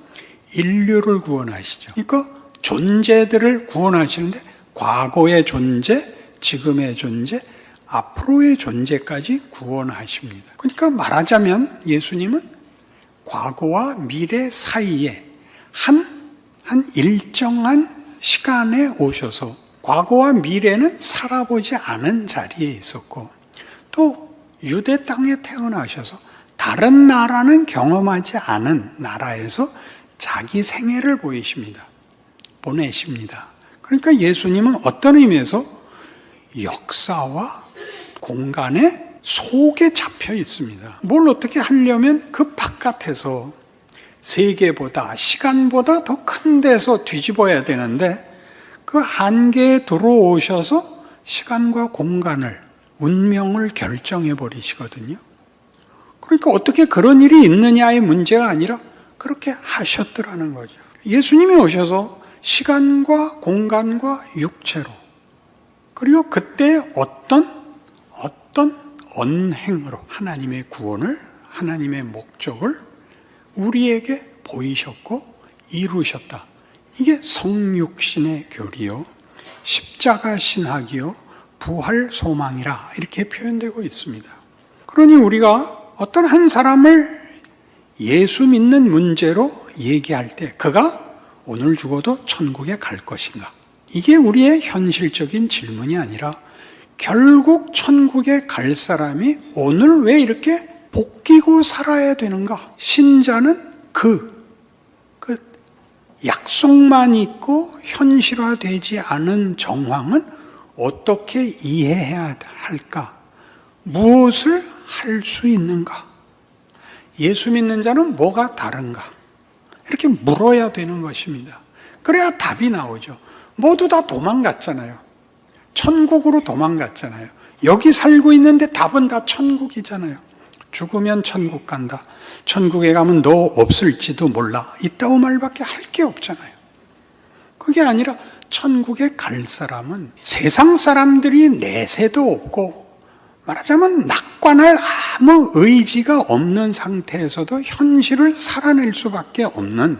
A: 인류를 구원하시죠. 그러니까 존재들을 구원하시는데 과거의 존재, 지금의 존재, 앞으로의 존재까지 구원하십니다. 그러니까 말하자면 예수님은 과거와 미래 사이에 한 일정한 시간에 오셔서 과거와 미래는 살아보지 않은 자리에 있었고 또 유대 땅에 태어나셔서 다른 나라는 경험하지 않은 나라에서 자기 생애를 보내십니다. 그러니까 예수님은 어떤 의미에서 역사와 공간의 속에 잡혀 있습니다. 뭘 어떻게 하려면 그 바깥에서 세계보다 시간보다 더 큰 데서 뒤집어야 되는데 그 한계에 들어오셔서 시간과 공간을 운명을 결정해 버리시거든요. 그러니까 어떻게 그런 일이 있느냐의 문제가 아니라 그렇게 하셨더라는 거죠. 예수님이 오셔서 시간과 공간과 육체로 그리고 그때 어떤 언행으로 하나님의 구원을 하나님의 목적을 우리에게 보이셨고 이루셨다. 이게 성육신의 교리요 십자가 신학이요 부활 소망이라 이렇게 표현되고 있습니다. 그러니 우리가 어떤 한 사람을 예수 믿는 문제로 얘기할 때 그가 오늘 죽어도 천국에 갈 것인가? 이게 우리의 현실적인 질문이 아니라 결국 천국에 갈 사람이 오늘 왜 이렇게 복기고 살아야 되는가? 신자는 그 약속만 있고 현실화되지 않은 정황은 어떻게 이해해야 할까? 무엇을 할 수 있는가? 예수 믿는 자는 뭐가 다른가? 이렇게 물어야 되는 것입니다. 그래야 답이 나오죠. 모두 다 도망갔잖아요. 천국으로 도망갔잖아요. 여기 살고 있는데 답은 다 천국이잖아요. 죽으면 천국 간다. 천국에 가면 너 없을지도 몰라. 있다고 말밖에 할 게 없잖아요. 그게 아니라 천국에 갈 사람은 세상 사람들이 내세도 없고 말하자면 낙관할 아무 의지가 없는 상태에서도 현실을 살아낼 수밖에 없는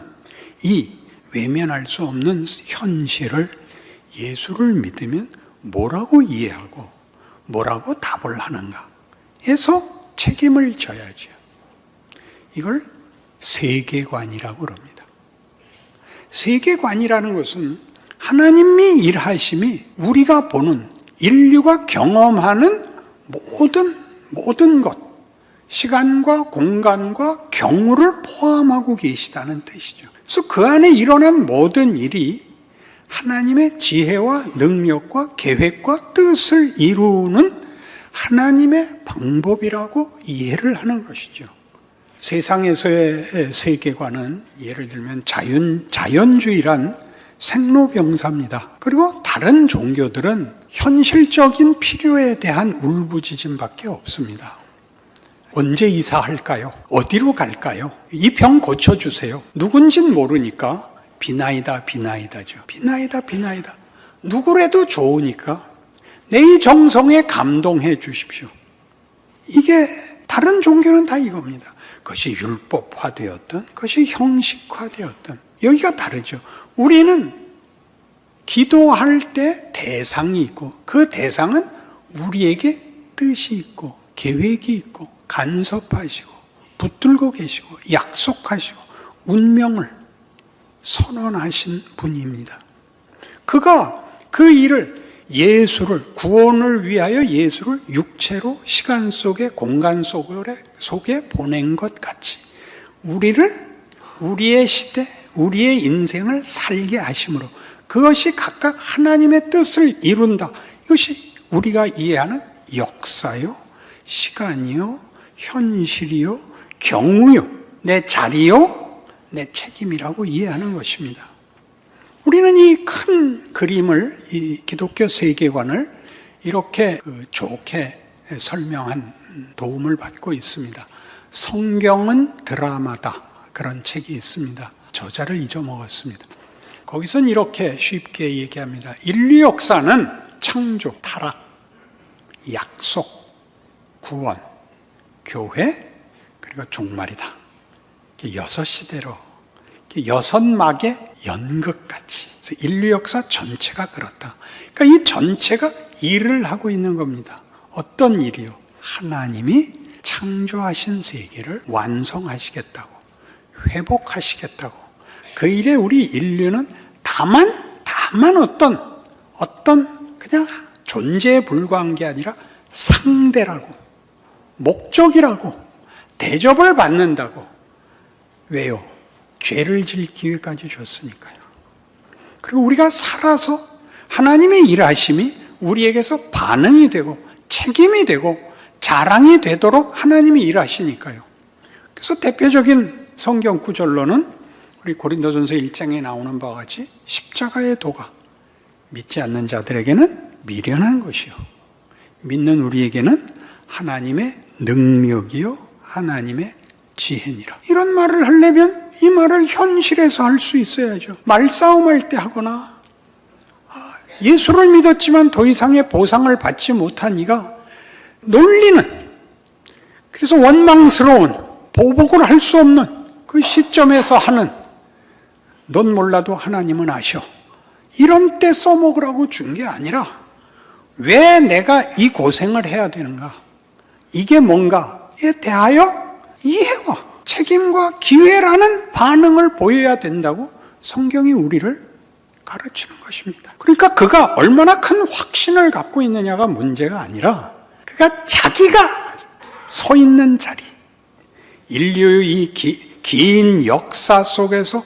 A: 이 외면할 수 없는 현실을 예수를 믿으면 뭐라고 이해하고 뭐라고 답을 하는가 해서 책임을 져야죠. 이걸 세계관이라고 그럽니다. 세계관이라는 것은 하나님이 일하심이 우리가 보는 인류가 경험하는 모든 것, 시간과 공간과 경우를 포함하고 계시다는 뜻이죠. 그래서 그 안에 일어난 모든 일이 하나님의 지혜와 능력과 계획과 뜻을 이루는 하나님의 방법이라고 이해를 하는 것이죠. 세상에서의 세계관은 예를 들면 자연주의란 생로병사입니다. 그리고 다른 종교들은 현실적인 필요에 대한 울부짖음밖에 없습니다. 언제 이사할까요? 어디로 갈까요? 이 병 고쳐주세요. 누군진 모르니까 비나이다죠. 비나이다. 누구라도 좋으니까 내 이 정성에 감동해 주십시오. 이게 다른 종교는 다 이겁니다. 그것이 율법화되었든 그것이 형식화되었든 여기가 다르죠. 우리는 기도할 때 대상이 있고 그 대상은 우리에게 뜻이 있고 계획이 있고 간섭하시고 붙들고 계시고 약속하시고 운명을 선언하신 분입니다. 그가 그 일을 예수를 구원을 위하여 예수를 육체로 시간 속에 공간 속에 보낸 것 같이 우리를 우리의 시대 우리의 인생을 살게 하심으로 그것이 각각 하나님의 뜻을 이룬다. 이것이 우리가 이해하는 역사요 시간이요 현실이요 경우요 내 자리요 내 책임이라고 이해하는 것입니다. 우리는 이 큰 그림을 이 기독교 세계관을 이렇게 좋게 설명한 도움을 받고 있습니다. 성경은 드라마다 그런 책이 있습니다. 저자를 잊어먹었습니다. 거기선 이렇게 쉽게 얘기합니다. 인류 역사는 창조, 타락, 약속, 구원, 교회, 그리고 종말이다. 6시대로 6막의 연극같이 인류 역사 전체가 그렇다. 그러니까 이 전체가 일을 하고 있는 겁니다. 어떤 일이요? 하나님이 창조하신 세계를 완성하시겠다고 회복하시겠다고 그 일에 우리 인류는 다만 어떤 그냥 존재에 불과한 게 아니라 상대라고 목적이라고 대접을 받는다고. 왜요? 죄를 질 기회까지 줬으니까요. 그리고 우리가 살아서 하나님의 일하심이 우리에게서 반응이 되고 책임이 되고 자랑이 되도록 하나님이 일하시니까요. 그래서 대표적인 성경 구절로는 우리 고린도전서 1장에 나오는 바와 같이 십자가의 도가 믿지 않는 자들에게는 미련한 것이요 믿는 우리에게는 하나님의 능력이요 하나님의 지혜니라. 이런 말을 하려면 이 말을 현실에서 할 수 있어야죠. 말싸움할 때 하거나 예수를 믿었지만 더 이상의 보상을 받지 못한 이가 놀리는, 그래서 원망스러운, 보복을 할 수 없는 그 시점에서 하는 넌 몰라도 하나님은 아셔. 이런 때 써먹으라고 준 게 아니라 왜 내가 이 고생을 해야 되는가? 이게 뭔가에 대하여 이해와 책임과 기회라는 반응을 보여야 된다고 성경이 우리를 가르치는 것입니다. 그러니까 그가 얼마나 큰 확신을 갖고 있느냐가 문제가 아니라 그가 자기가 서 있는 자리, 인류의 이 긴 역사 속에서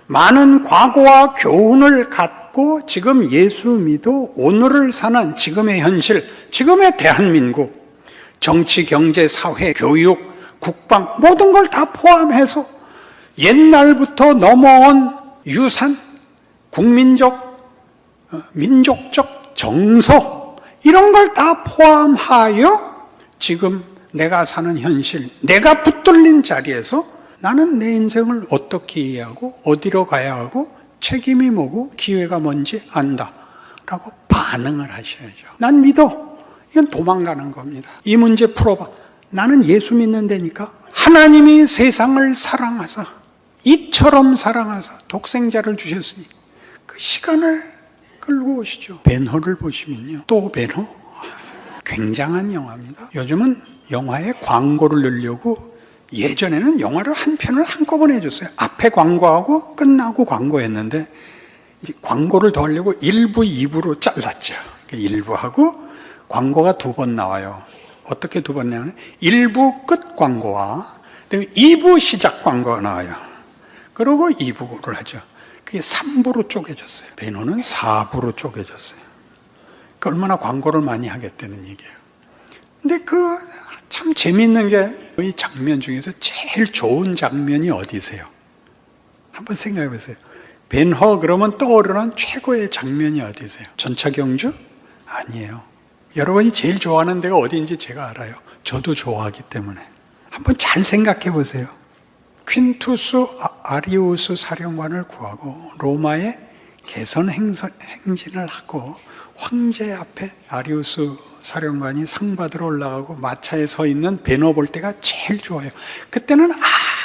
A: 많은 과거와 교훈을 갖고 지금 예수 믿어 오늘을 사는 지금의 현실, 지금의 대한민국, 정치, 경제, 사회, 교육, 국방 모든 걸 다 포함해서 옛날부터 넘어온 유산, 국민적, 민족적 정서 이런 걸 다 포함하여 지금 내가 사는 현실, 내가 붙들린 자리에서 나는 내 인생을 어떻게 이해하고 어디로 가야 하고 책임이 뭐고 기회가 뭔지 안다 라고 반응을 하셔야죠. 난 믿어. 이건 도망가는 겁니다. 이 문제 풀어봐. 나는 예수 믿는 데니까 하나님이 세상을 사랑하사 이처럼 사랑하사 독생자를 주셨으니 그 시간을 끌고 오시죠. 벤허를 보시면요. 또 벤허? 굉장한 영화입니다. 요즘은 영화에 광고를 넣으려고 예전에는 영화를 한 편을 한꺼번에 해줬어요. 앞에 광고하고 끝나고 광고했는데 광고를 더 하려고 1부, 2부로 잘랐죠. 1부하고 광고가 2번 나와요. 어떻게 2번 나오냐면 1부 끝 광고와 2부 시작 광고가 나와요. 그리고 2부를 하죠. 그게 3부로 쪼개졌어요. 베노는 4부로 쪼개졌어요. 그러니까 얼마나 광고를 많이 하겠다는 얘기예요. 근데 그 참 재미있는 게 이 장면 중에서 제일 좋은 장면이 어디세요? 한번 생각해 보세요. 벤허 그러면 떠오르는 최고의 장면이 어디세요? 전차경주? 아니에요. 여러분이 제일 좋아하는 데가 어디인지 제가 알아요. 저도 좋아하기 때문에. 한번 잘 생각해 보세요. 퀸투스 아리우스 사령관을 구하고 로마의 개선 행진을 하고 황제 앞에 아리우스 사령관이 상 받으러 올라가고 마차에 서 있는 베너 볼 때가 제일 좋아요. 그때는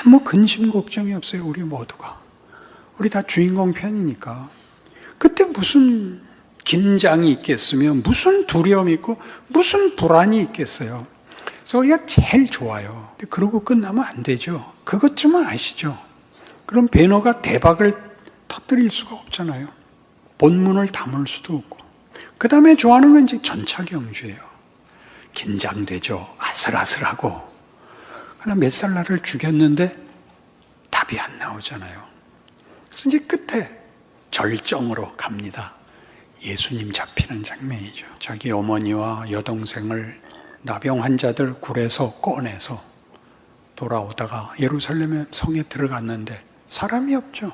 A: 아무 근심 걱정이 없어요. 우리 모두가. 우리 다 주인공 편이니까. 그때 무슨 긴장이 있겠으며 무슨 두려움이 있고 무슨 불안이 있겠어요. 그래서 우리가 제일 좋아요. 근데 그러고 끝나면 안 되죠. 그것 좀 아시죠? 그럼 베너가 대박을 터뜨릴 수가 없잖아요. 본문을 담을 수도 없고. 그 다음에 좋아하는 건 이제 전차경주예요. 긴장되죠. 아슬아슬하고. 그러나 메살라를 죽였는데 답이 안 나오잖아요. 그래서 이제 끝에 절정으로 갑니다. 예수님 잡히는 장면이죠. 자기 어머니와 여동생을 나병 환자들 굴에서 꺼내서 돌아오다가 예루살렘 성에 들어갔는데 사람이 없죠.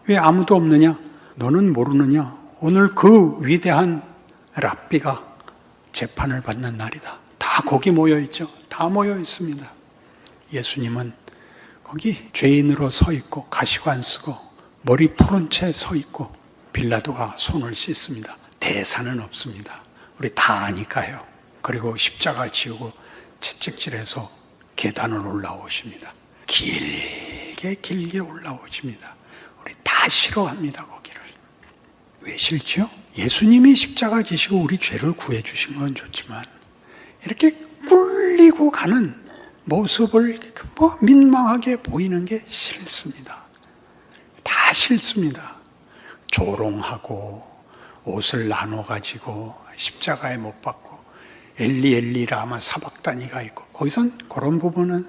A: 왜 아무도 없느냐? 너는 모르느냐? 오늘 그 위대한 랍비가 재판을 받는 날이다. 다 거기 모여 있죠. 다 모여 있습니다. 예수님은 거기 죄인으로 서 있고 가시관 쓰고 머리 푸른 채 서 있고 빌라도가 손을 씻습니다. 대사는 없습니다. 우리 다 아니까요. 그리고 십자가 지우고 채찍질해서 계단을 올라오십니다. 길게 올라오십니다. 우리 다 싫어합니다. 거기를. 왜 싫죠? 예수님이 십자가 지시고 우리 죄를 구해 주신 건 좋지만 이렇게 꿀리고 가는 모습을 민망하게 보이는 게 싫습니다. 다 싫습니다. 조롱하고 옷을 나눠 가지고 십자가에 못 박고 엘리 엘리 라마 사박다니가 있고 거기선 그런 부분은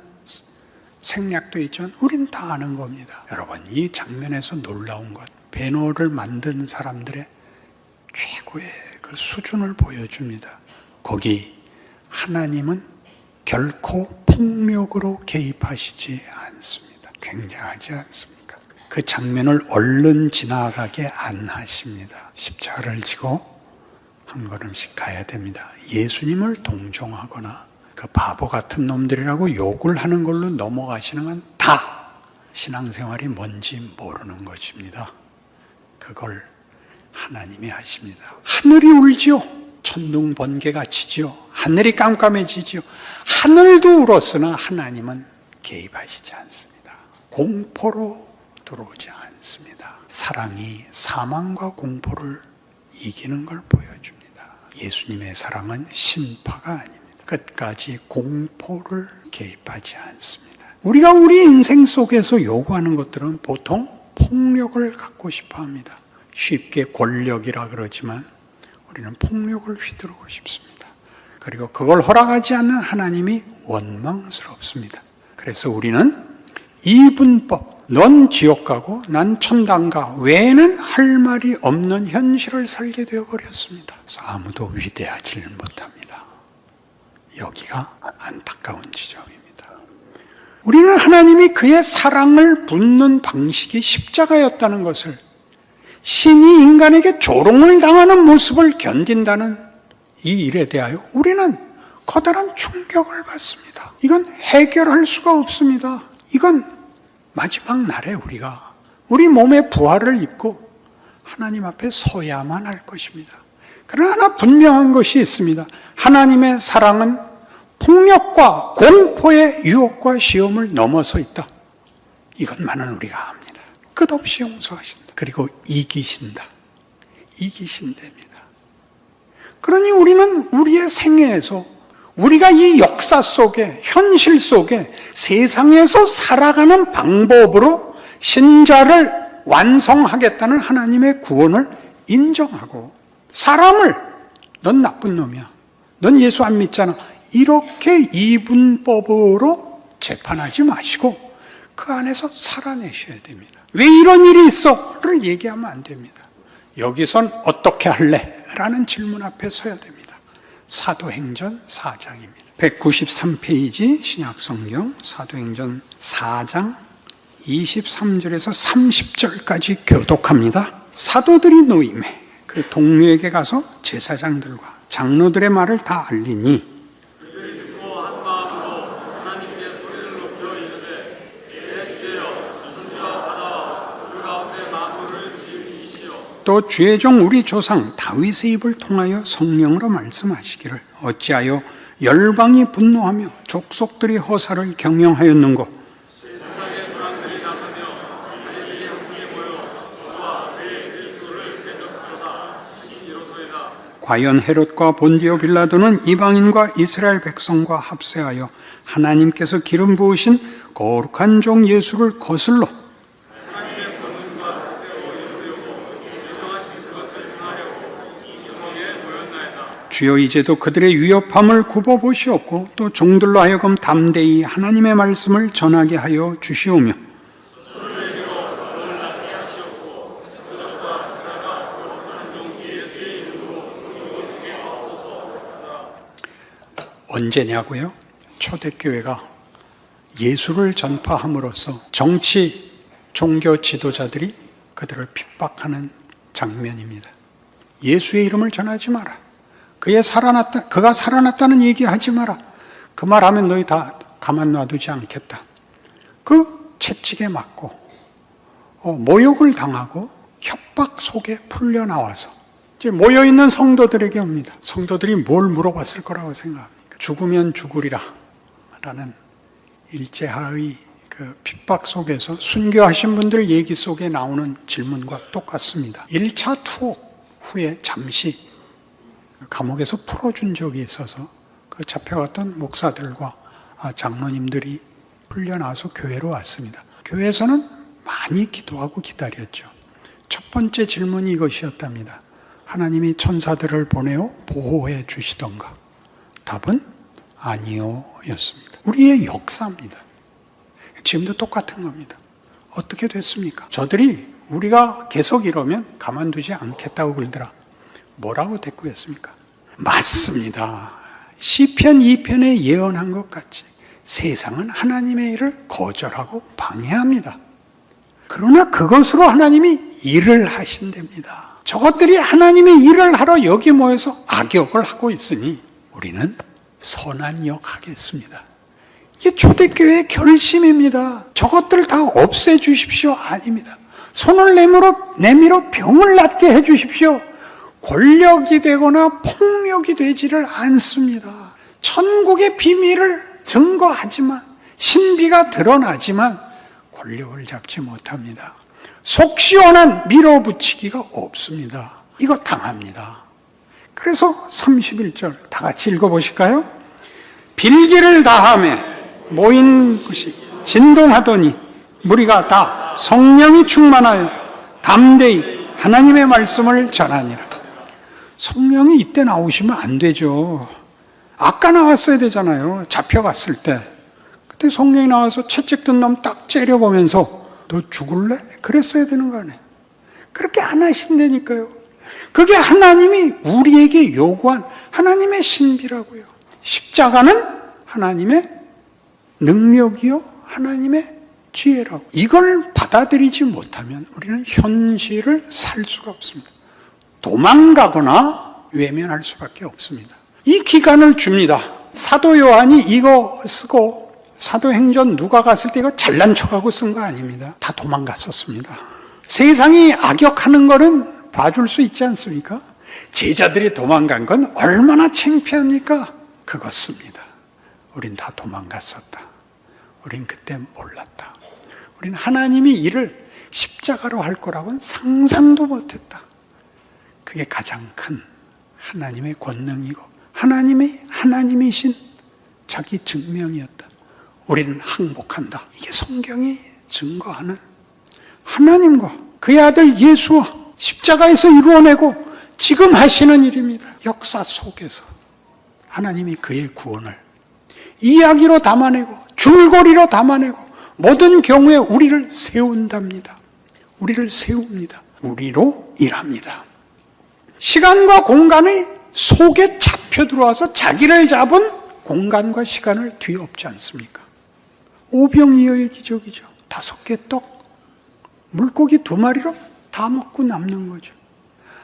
A: 생략도 있지만 우린 다 아는 겁니다. 여러분, 이 장면에서 놀라운 것, 베노를 만든 사람들의 최고의 그 수준을 보여줍니다. 거기 하나님은 결코 폭력으로 개입하시지 않습니다. 굉장하지 않습니까? 그 장면을 얼른 지나가게 안 하십니다. 십자가를 지고 한 걸음씩 가야 됩니다. 예수님을 동정하거나 그 바보 같은 놈들이라고 욕을 하는 걸로 넘어가시는 건 다 신앙생활이 뭔지 모르는 것입니다. 그걸 하나님이 하십니다. 하늘이 울지요. 천둥 번개가 치지요. 하늘이 깜깜해지지요. 하늘도 울었으나 하나님은 개입하시지 않습니다. 공포로 들어오지 않습니다. 사랑이 사망과 공포를 이기는 걸 보여줍니다. 예수님의 사랑은 신파가 아닙니다. 끝까지 공포를 개입하지 않습니다. 우리가 우리 인생 속에서 요구하는 것들은 보통 폭력을 갖고 싶어 합니다. 쉽게 권력이라 그러지만 우리는 폭력을 휘두르고 싶습니다. 그리고 그걸 허락하지 않는 하나님이 원망스럽습니다. 그래서 우리는 이분법, 넌 지옥 가고 난 천당 가 외에는 할 말이 없는 현실을 살게 되어버렸습니다. 그래서 아무도 위대하지 못합니다. 여기가 안타까운 지점입니다. 우리는 하나님이 그의 사랑을 붓는 방식이 십자가였다는 것을, 신이 인간에게 조롱을 당하는 모습을 견딘다는 이 일에 대하여 우리는 커다란 충격을 받습니다. 이건 해결할 수가 없습니다. 이건 마지막 날에 우리가 우리 몸에 부활을 입고 하나님 앞에 서야만 할 것입니다. 그러나 하나 분명한 것이 있습니다. 하나님의 사랑은 폭력과 공포의 유혹과 시험을 넘어서 있다. 이것만은 우리가 압니다. 끝없이 용서하신다. 그리고 이기신다. 이기신답니다. 그러니 우리는 우리의 생애에서 우리가 이 역사 속에, 현실 속에 세상에서 살아가는 방법으로 신자를 완성하겠다는 하나님의 구원을 인정하고, 사람을 넌 나쁜 놈이야, 넌 예수 안 믿잖아, 이렇게 이분법으로 재판하지 마시고 그 안에서 살아내셔야 됩니다. 왜 이런 일이 있어?를 얘기하면 안 됩니다. 여기선 어떻게 할래? 라는 질문 앞에 서야 됩니다. 사도행전 4장입니다. 193페이지 신약성경 사도행전 4장 23절에서 30절까지 교독합니다. 사도들이 노임해 그 동료에게 가서 제사장들과 장로들의 말을 다 알리니
B: 그들이 듣고 한 마음으로 하나님께 소리를 높여 이르되 내 주제여 천지와 바다와 그 가운데 만물을 지으시오
A: 또 주의 종 우리 조상 다윗의 입을 통하여 성령으로 말씀하시기를 어찌하여 열방이 분노하며 족속들이 허사를 경영하였는고
B: 세상의 문화들이 나서며 아이들이 함께 모여 주와 내 그리스도를 대적하도다 하신 이로소이다.
A: 과연 헤롯과 본디오 빌라도는 이방인과 이스라엘 백성과 합세하여 하나님께서 기름 부으신 거룩한 종 예수를 거슬러
B: 하나님의 권능과 뜻대로 이루려고 인정하신 것을 행하려고 이 유성에 모였나이다.
A: 주여 이제도 그들의 위협함을 굽어보시옵고 또 종들로 하여금 담대히 하나님의 말씀을 전하게 하여 주시오며 언제냐고요? 초대교회가 예수를 전파함으로써 정치, 종교 지도자들이 그들을 핍박하는 장면입니다. 예수의 이름을 전하지 마라. 그가 살아났다는 얘기하지 마라. 그 말하면 너희 다 가만 놔두지 않겠다. 그 채찍에 맞고 모욕을 당하고 협박 속에 풀려나와서 이제 모여있는 성도들에게 옵니다. 성도들이 뭘 물어봤을 거라고 생각합니까? 죽으면 죽으리라 라는 일제하의 그 핍박 속에서 순교하신 분들 얘기 속에 나오는 질문과 똑같습니다. 1차 투옥 후에 잠시 감옥에서 풀어준 적이 있어서 그 잡혀갔던 목사들과 장로님들이 풀려나와서 교회로 왔습니다. 교회에서는 많이 기도하고 기다렸죠. 첫 번째 질문이 이것이었답니다. 하나님이 천사들을 보내어 보호해 주시던가? 답은 아니요 였습니다. 우리의 역사입니다. 지금도 똑같은 겁니다. 어떻게 됐습니까? 저들이 우리가 계속 이러면 가만두지 않겠다고 그러더라. 뭐라고 대꾸했습니까? 맞습니다. 시편 2편에 예언한 것 같이 세상은 하나님의 일을 거절하고 방해합니다. 그러나 그것으로 하나님이 일을 하신답니다. 저것들이 하나님의 일을 하러 여기 모여서 악역을 하고 있으니 우리는 선한 역 하겠습니다. 이게 초대교회의 결심입니다. 저것들 다 없애주십시오. 아닙니다. 손을 내밀어 병을 낫게 해주십시오. 권력이 되거나 폭력이 되지를 않습니다. 천국의 비밀을 증거하지만 신비가 드러나지만 권력을 잡지 못합니다. 속 시원한 밀어붙이기가 없습니다. 이거 당합니다. 그래서 31절 다 같이 읽어보실까요? 빌기를 다하며 모인 것이 진동하더니 무리가 다 성령이 충만하여 담대히 하나님의 말씀을 전하니라. 성령이 이때 나오시면 안 되죠. 아까 나왔어야 되잖아요. 잡혀갔을 때. 그때 성령이 나와서 채찍 든 놈 딱 째려보면서 너 죽을래? 그랬어야 되는 거 아니에요. 그렇게 안 하신다니까요. 그게 하나님이 우리에게 요구한 하나님의 신비라고요. 십자가는 하나님의 능력이요, 하나님의 지혜라고. 이걸 받아들이지 못하면 우리는 현실을 살 수가 없습니다. 도망가거나 외면할 수밖에 없습니다. 이 기간을 줍니다. 사도 요한이 이거 쓰고 사도행전 누가 갔을 때 이거 잘난 척하고 쓴 거 아닙니다. 다 도망갔었습니다. 세상이 악역하는 거는 봐줄 수 있지 않습니까? 제자들이 도망간 건 얼마나 창피합니까? 그것입니다. 우린 다 도망갔었다. 우린 그때 몰랐다. 우린 하나님이 이를 십자가로 할 거라고는 상상도 못했다. 그게 가장 큰 하나님의 권능이고 하나님이신 자기 증명이었다. 우리는 항복한다. 이게 성경이 증거하는 하나님과 그의 아들 예수와 십자가에서 이루어내고 지금 하시는 일입니다. 역사 속에서 하나님이 그의 구원을 이야기로 담아내고 줄거리로 담아내고 모든 경우에 우리를 세운답니다. 우리를 세웁니다. 우리로 일합니다. 시간과 공간의 속에 잡혀 들어와서 자기를 잡은 공간과 시간을 뒤엎지 않습니까? 오병이어의 기적이죠. 5개 떡, 물고기 2마리로 다 먹고 남는 거죠.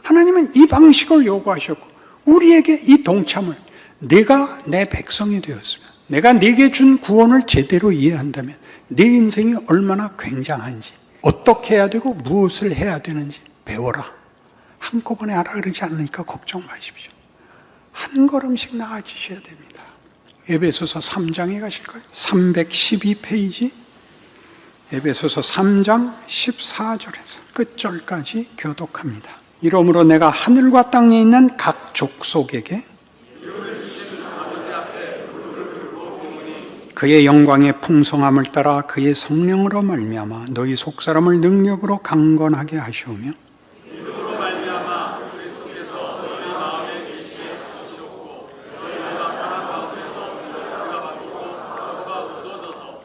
A: 하나님은 이 방식을 요구하셨고 우리에게 이 동참을 내가 내 백성이 되었으면 내가 네게 준 구원을 제대로 이해한다면 내 인생이 얼마나 굉장한지 어떻게 해야 되고 무엇을 해야 되는지 배워라. 한꺼번에 하라 그러지 않으니까 걱정 마십시오. 한 걸음씩 나아지셔야 됩니다. 에베소서 3장에 가실까요? 312페이지 에베소서 3장 14절에서 끝절까지 교독합니다. 이러므로 내가 하늘과 땅에 있는 각 족속에게 그의 영광의 풍성함을 따라 그의 성령으로 말미암아 너희 속사람을 능력으로 강건하게 하시오며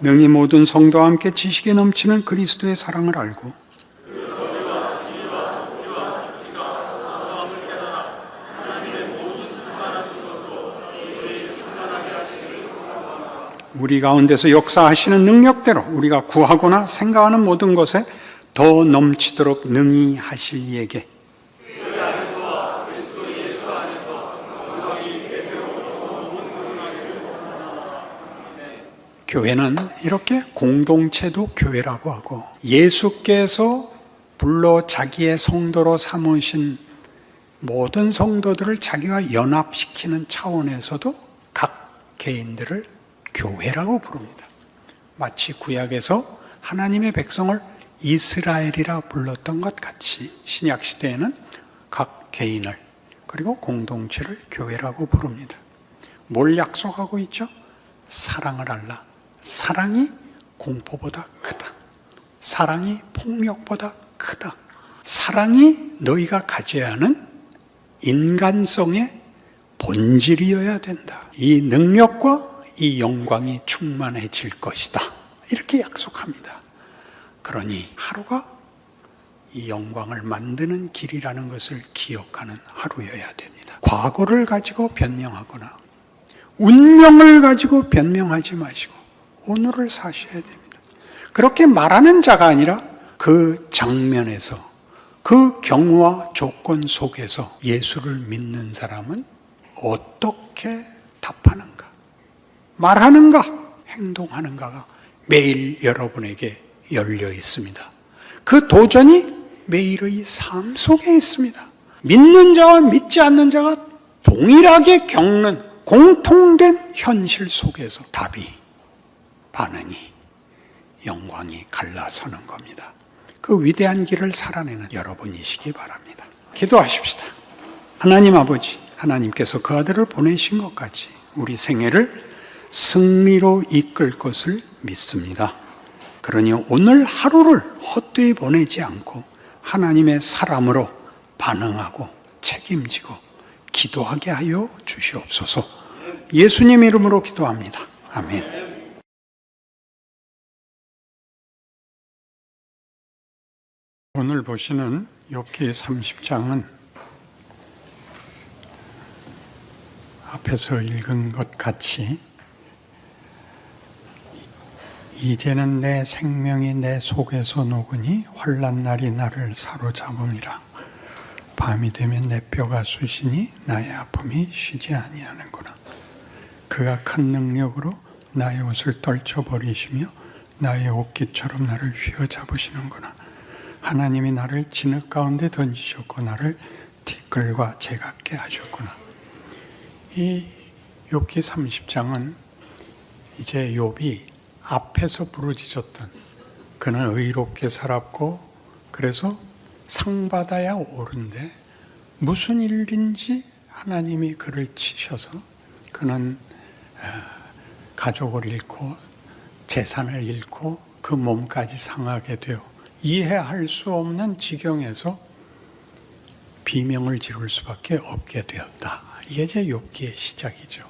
A: 능히 모든 성도와 함께 지식에 넘치는 그리스도의 사랑을 알고 우리 가운데서 역사하시는 능력대로 우리가 구하거나 생각하는 모든 것에 더 넘치도록 능히 하실 이에게 교회는 이렇게 공동체도 교회라고 하고 예수께서 불러 자기의 성도로 삼으신 모든 성도들을 자기와 연합시키는 차원에서도 각 개인들을 교회라고 부릅니다. 마치 구약에서 하나님의 백성을 이스라엘이라 불렀던 것 같이 신약 시대에는 각 개인을 그리고 공동체를 교회라고 부릅니다. 뭘 약속하고 있죠? 사랑을 알라. 사랑이 공포보다 크다. 사랑이 폭력보다 크다. 사랑이 너희가 가져야 하는 인간성의 본질이어야 된다. 이 능력과 이 영광이 충만해질 것이다. 이렇게 약속합니다. 그러니 하루가 이 영광을 만드는 길이라는 것을 기억하는 하루여야 됩니다. 과거를 가지고 변명하거나 운명을 가지고 변명하지 마시고 오늘을 사셔야 됩니다. 그렇게 말하는 자가 아니라 그 장면에서 그 경우와 조건 속에서 예수를 믿는 사람은 어떻게 답하는가? 말하는가? 행동하는가가 매일 여러분에게 열려 있습니다. 그 도전이 매일의 삶 속에 있습니다. 믿는 자와 믿지 않는 자가 동일하게 겪는 공통된 현실 속에서 답이 반응이 영광이 갈라서는 겁니다. 그 위대한 길을 살아내는 여러분이시기 바랍니다. 기도하십시다. 하나님 아버지, 하나님께서 그 아들을 보내신 것 같이 우리 생애를 승리로 이끌 것을 믿습니다. 그러니 오늘 하루를 헛되이 보내지 않고 하나님의 사람으로 반응하고 책임지고 기도하게 하여 주시옵소서. 예수님 이름으로 기도합니다. 아멘. 오늘 보시는 욥기 30장은 앞에서 읽은 것 같이 이제는 내 생명이 내 속에서 녹으니 환난 날이 나를 사로잡음이라. 밤이 되면 내 뼈가 쑤시니 나의 아픔이 쉬지 아니하는구나. 그가 큰 능력으로 나의 옷을 떨쳐버리시며 나의 옷깃처럼 나를 휘어잡으시는구나. 하나님이 나를 진흙 가운데 던지셨고 나를 티끌과 재같게 하셨구나. 이 욥기 30장은 이제 욥이 앞에서 부르짖었던 그는 의롭게 살았고 그래서 상 받아야 옳은데 무슨 일인지 하나님이 그를 치셔서 그는 가족을 잃고 재산을 잃고 그 몸까지 상하게 되어 이해할 수 없는 지경에서 비명을 지를 수밖에 없게 되었다. 이게 제 욥기의 시작이죠.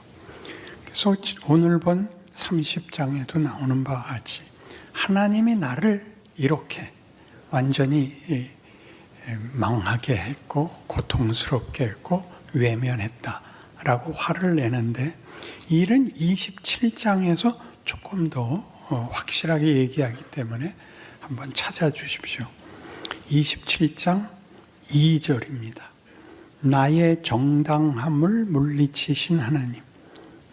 A: 그래서 오늘 본 30장에도 나오는 바와 같이 하나님이 나를 이렇게 완전히 망하게 했고 고통스럽게 했고 외면했다라고 화를 내는데 이 일은 27장에서 조금 더 확실하게 얘기하기 때문에 한번 찾아주십시오. 27장 2절입니다. 나의 정당함을 물리치신 하나님,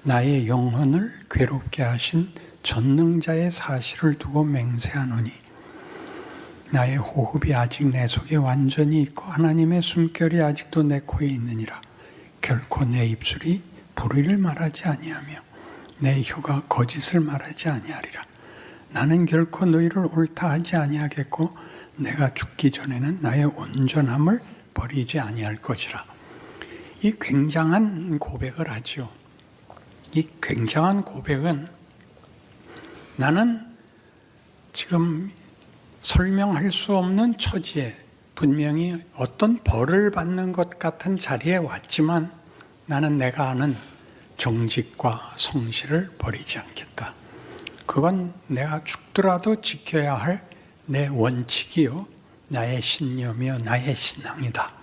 A: 나의 영혼을 괴롭게 하신 전능자의 사실을 두고 맹세하노니 나의 호흡이 아직 내 속에 완전히 있고 하나님의 숨결이 아직도 내 코에 있느니라. 결코 내 입술이 불의를 말하지 아니하며 내 혀가 거짓을 말하지 아니하리라. 나는 결코 너희를 옳다 하지 아니하겠고 내가 죽기 전에는 나의 온전함을 버리지 아니할 것이라. 이 굉장한 고백을 하죠. 이 굉장한 고백은 나는 지금 설명할 수 없는 처지에 분명히 어떤 벌을 받는 것 같은 자리에 왔지만 나는 내가 아는 정직과 성실을 버리지 않겠다. 그건 내가 죽더라도 지켜야 할 내 원칙이요 나의 신념이요 나의 신앙이다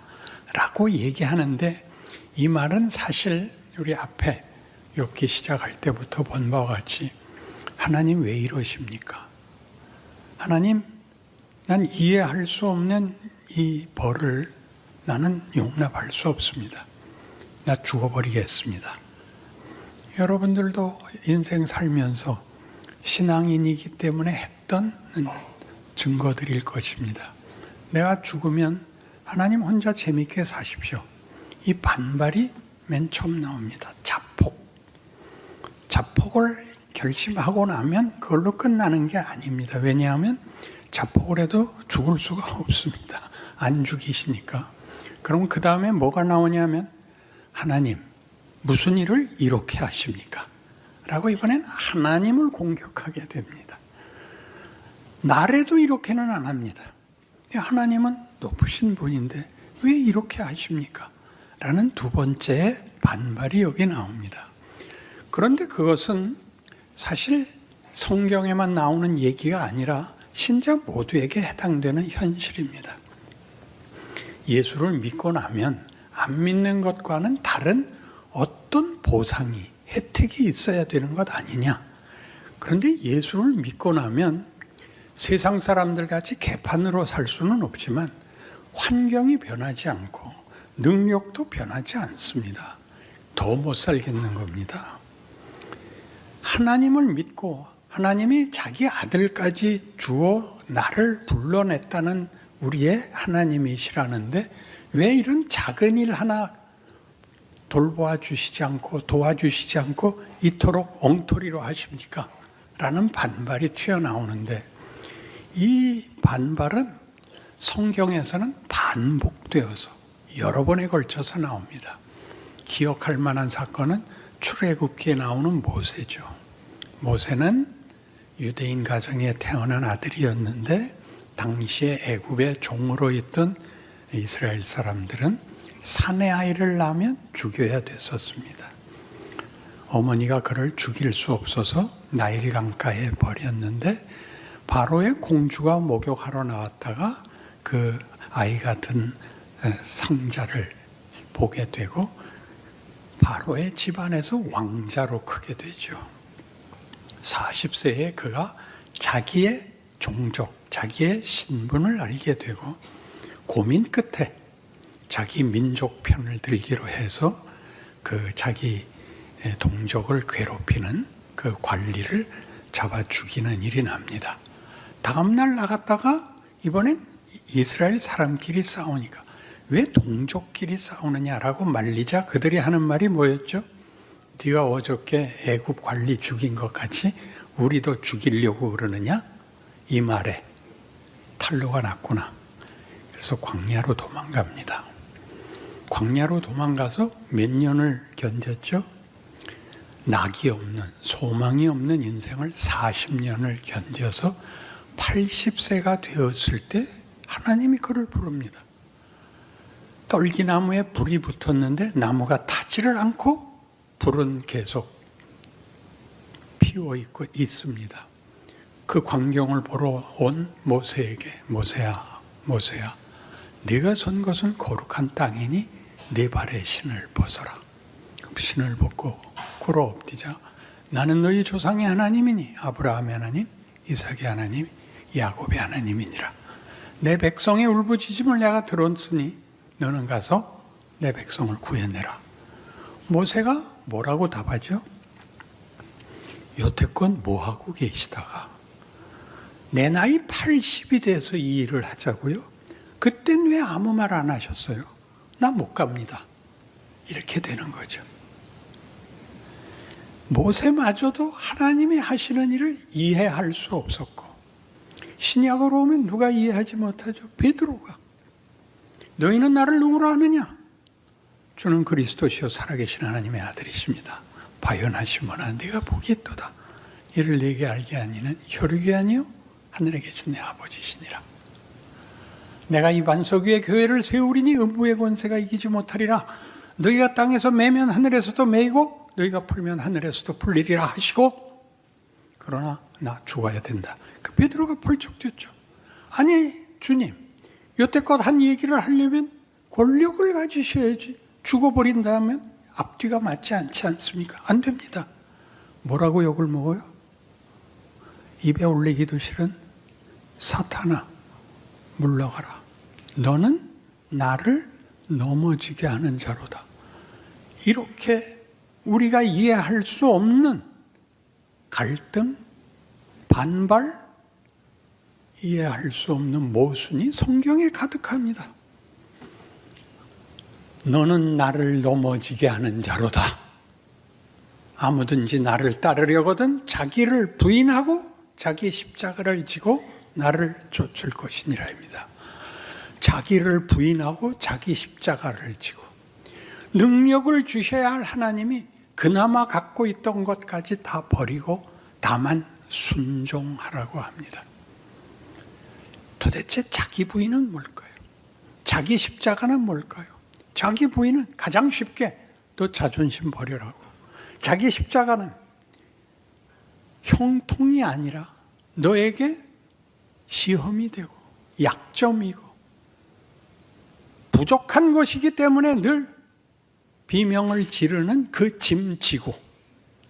A: 라고 얘기하는데, 이 말은 사실 우리 앞에 욥기 시작할 때부터 본 바와 같이 하나님 왜 이러십니까? 하나님, 난 이해할 수 없는 이 벌을 나는 용납할 수 없습니다. 나 죽어버리겠습니다. 여러분들도 인생 살면서 신앙인이기 때문에 했던 증거들일 것입니다. 내가 죽으면 하나님 혼자 재밌게 사십시오. 이 반발이 맨 처음 나옵니다. 자폭을 결심하고 나면 그걸로 끝나는 게 아닙니다. 왜냐하면 자폭을 해도 죽을 수가 없습니다. 안 죽이시니까. 그럼 그 다음에 뭐가 나오냐면 하나님, 무슨 일을 이렇게 하십니까? 라고 이번엔 하나님을 공격하게 됩니다. 나래도 이렇게는 안 합니다. 하나님은 높으신 분인데 왜 이렇게 하십니까? 라는 두 번째의 반발이 여기 나옵니다. 그런데 그것은 사실 성경에만 나오는 얘기가 아니라 신자 모두에게 해당되는 현실입니다. 예수를 믿고 나면 안 믿는 것과는 다른 어떤 보상이, 혜택이 있어야 되는 것 아니냐. 그런데 예수를 믿고 나면 세상 사람들 같이 개판으로 살 수는 없지만 환경이 변하지 않고 능력도 변하지 않습니다. 더 못 살겠는 겁니다. 하나님을 믿고 하나님이 자기 아들까지 주어 나를 불러냈다는 우리의 하나님이시라는데 왜 이런 작은 일 하나 돌보아 주시지 않고 도와주시지 않고 이토록 엉터리로 하십니까? 라는 반발이 튀어나오는데, 이 반발은 성경에서는 반복되어서 여러 번에 걸쳐서 나옵니다. 기억할 만한 사건은 출애굽기에 나오는 모세죠. 모세는 유대인 가정에 태어난 아들이었는데 당시에 애굽의 종으로 있던 이스라엘 사람들은 사내 아이를 낳으면 죽여야 됐었습니다. 어머니가 그를 죽일 수 없어서 나일 강가에 버렸는데 바로의 공주가 목욕하러 나왔다가 그 아이가 든 상자를 보게 되고 바로의 집안에서 왕자로 크게 되죠. 40세에 그가 자기의 종족, 자기의 신분을 알게 되고 고민 끝에 자기 민족 편을 들기로 해서 그 자기 동족을 괴롭히는 그 관리를 잡아 죽이는 일이 납니다. 다음날 나갔다가 이번엔 이스라엘 사람끼리 싸우니까 왜 동족끼리 싸우느냐라고 말리자 그들이 하는 말이 뭐였죠? 네가 어저께 애굽 관리 죽인 것 같이 우리도 죽이려고 그러느냐? 이 말에 탄로가 났구나. 그래서 광야로 도망갑니다. 광야로 도망가서 몇 년을 견뎠죠? 낙이 없는, 소망이 없는 인생을 40년을 견뎌서 80세가 되었을 때 하나님이 그를 부릅니다. 떨기나무에 불이 붙었는데 나무가 타지를 않고 불은 계속 피워 있습니다. 그 광경을 보러 온 모세에게 모세야, 모세야, 네가 선 것은 거룩한 땅이니 네 발에 신을 벗어라. 신을 벗고 꿇어 엎드자. 나는 너희 조상의 하나님이니 아브라함의 하나님, 이삭의 하나님, 야곱의 하나님이니라. 내 백성의 울부짖음을 내가 들었으니 너는 가서 내 백성을 구해내라. 모세가 뭐라고 답하죠? 여태껏 뭐하고 계시다가 내 나이 80이 돼서 이 일을 하자고요? 그땐 왜 아무 말 안 하셨어요? 나 못 갑니다. 이렇게 되는 거죠. 모세마저도 하나님이 하시는 일을 이해할 수 없었고, 신약으로 오면 누가 이해하지 못하죠? 베드로가. 너희는 나를 누구로 아느냐? 주는 그리스도시요 살아계신 하나님의 아들이십니다. 바요나시모나 내가 보겠도다. 이를 내게 알게 하니는 혈육이 아니요 하늘에 계신 내 아버지시니라. 내가 이 반석 위에 교회를 세우리니 음부의 권세가 이기지 못하리라. 너희가 땅에서 매면 하늘에서도 매이고 너희가 풀면 하늘에서도 풀리리라 하시고, 그러나 나 죽어야 된다. 그 베드로가 펄쩍 뛰었죠. 아니 주님, 여태껏 한 얘기를 하려면 권력을 가지셔야지. 죽어버린다면 앞뒤가 맞지 않지 않습니까? 안 됩니다. 뭐라고 욕을 먹어요? 입에 올리기도 싫은 사탄아, 물러가라. 너는 나를 넘어지게 하는 자로다. 이렇게 우리가 이해할 수 없는 갈등, 반발, 이해할 수 없는 모순이 성경에 가득합니다. 너는 나를 넘어지게 하는 자로다. 아무든지 나를 따르려거든 자기를 부인하고 자기 십자가를 지고 나를 쫓을 것이니라입니다. 자기를 부인하고 자기 십자가를 지고, 능력을 주셔야 할 하나님이 그나마 갖고 있던 것까지 다 버리고 다만 순종하라고 합니다. 도대체 자기 부인은 뭘까요? 자기 십자가는 뭘까요? 자기 부인은 가장 쉽게 너 자존심 버리라고. 자기 십자가는 형통이 아니라 너에게 시험이 되고 약점이고 부족한 것이기 때문에 늘 비명을 지르는 그 짐 지고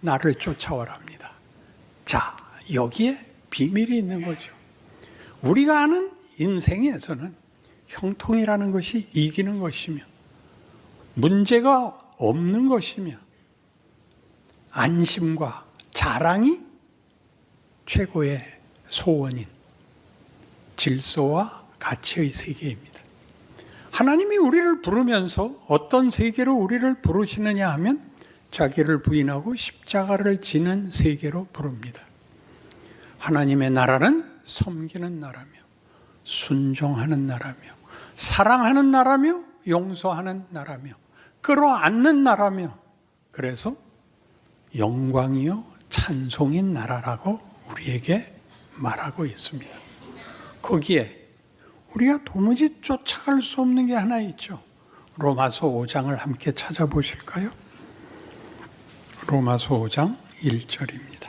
A: 나를 쫓아오랍니다. 자, 여기에 비밀이 있는 거죠. 우리가 아는 인생에서는 형통이라는 것이 이기는 것이며 문제가 없는 것이며 안심과 자랑이 최고의 소원인 질서와 가치의 세계입니다. 하나님이 우리를 부르면서 어떤 세계로 우리를 부르시느냐 하면 자기를 부인하고 십자가를 지는 세계로 부릅니다. 하나님의 나라는 섬기는 나라며 순종하는 나라며 사랑하는 나라며 용서하는 나라며 끌어안는 나라며, 그래서 영광이요 찬송인 나라라고 우리에게 말하고 있습니다. 거기에 우리가 도무지 쫓아갈 수 없는 게 하나 있죠. 로마서 5장을 함께 찾아보실까요? 로마서 5장 1절입니다.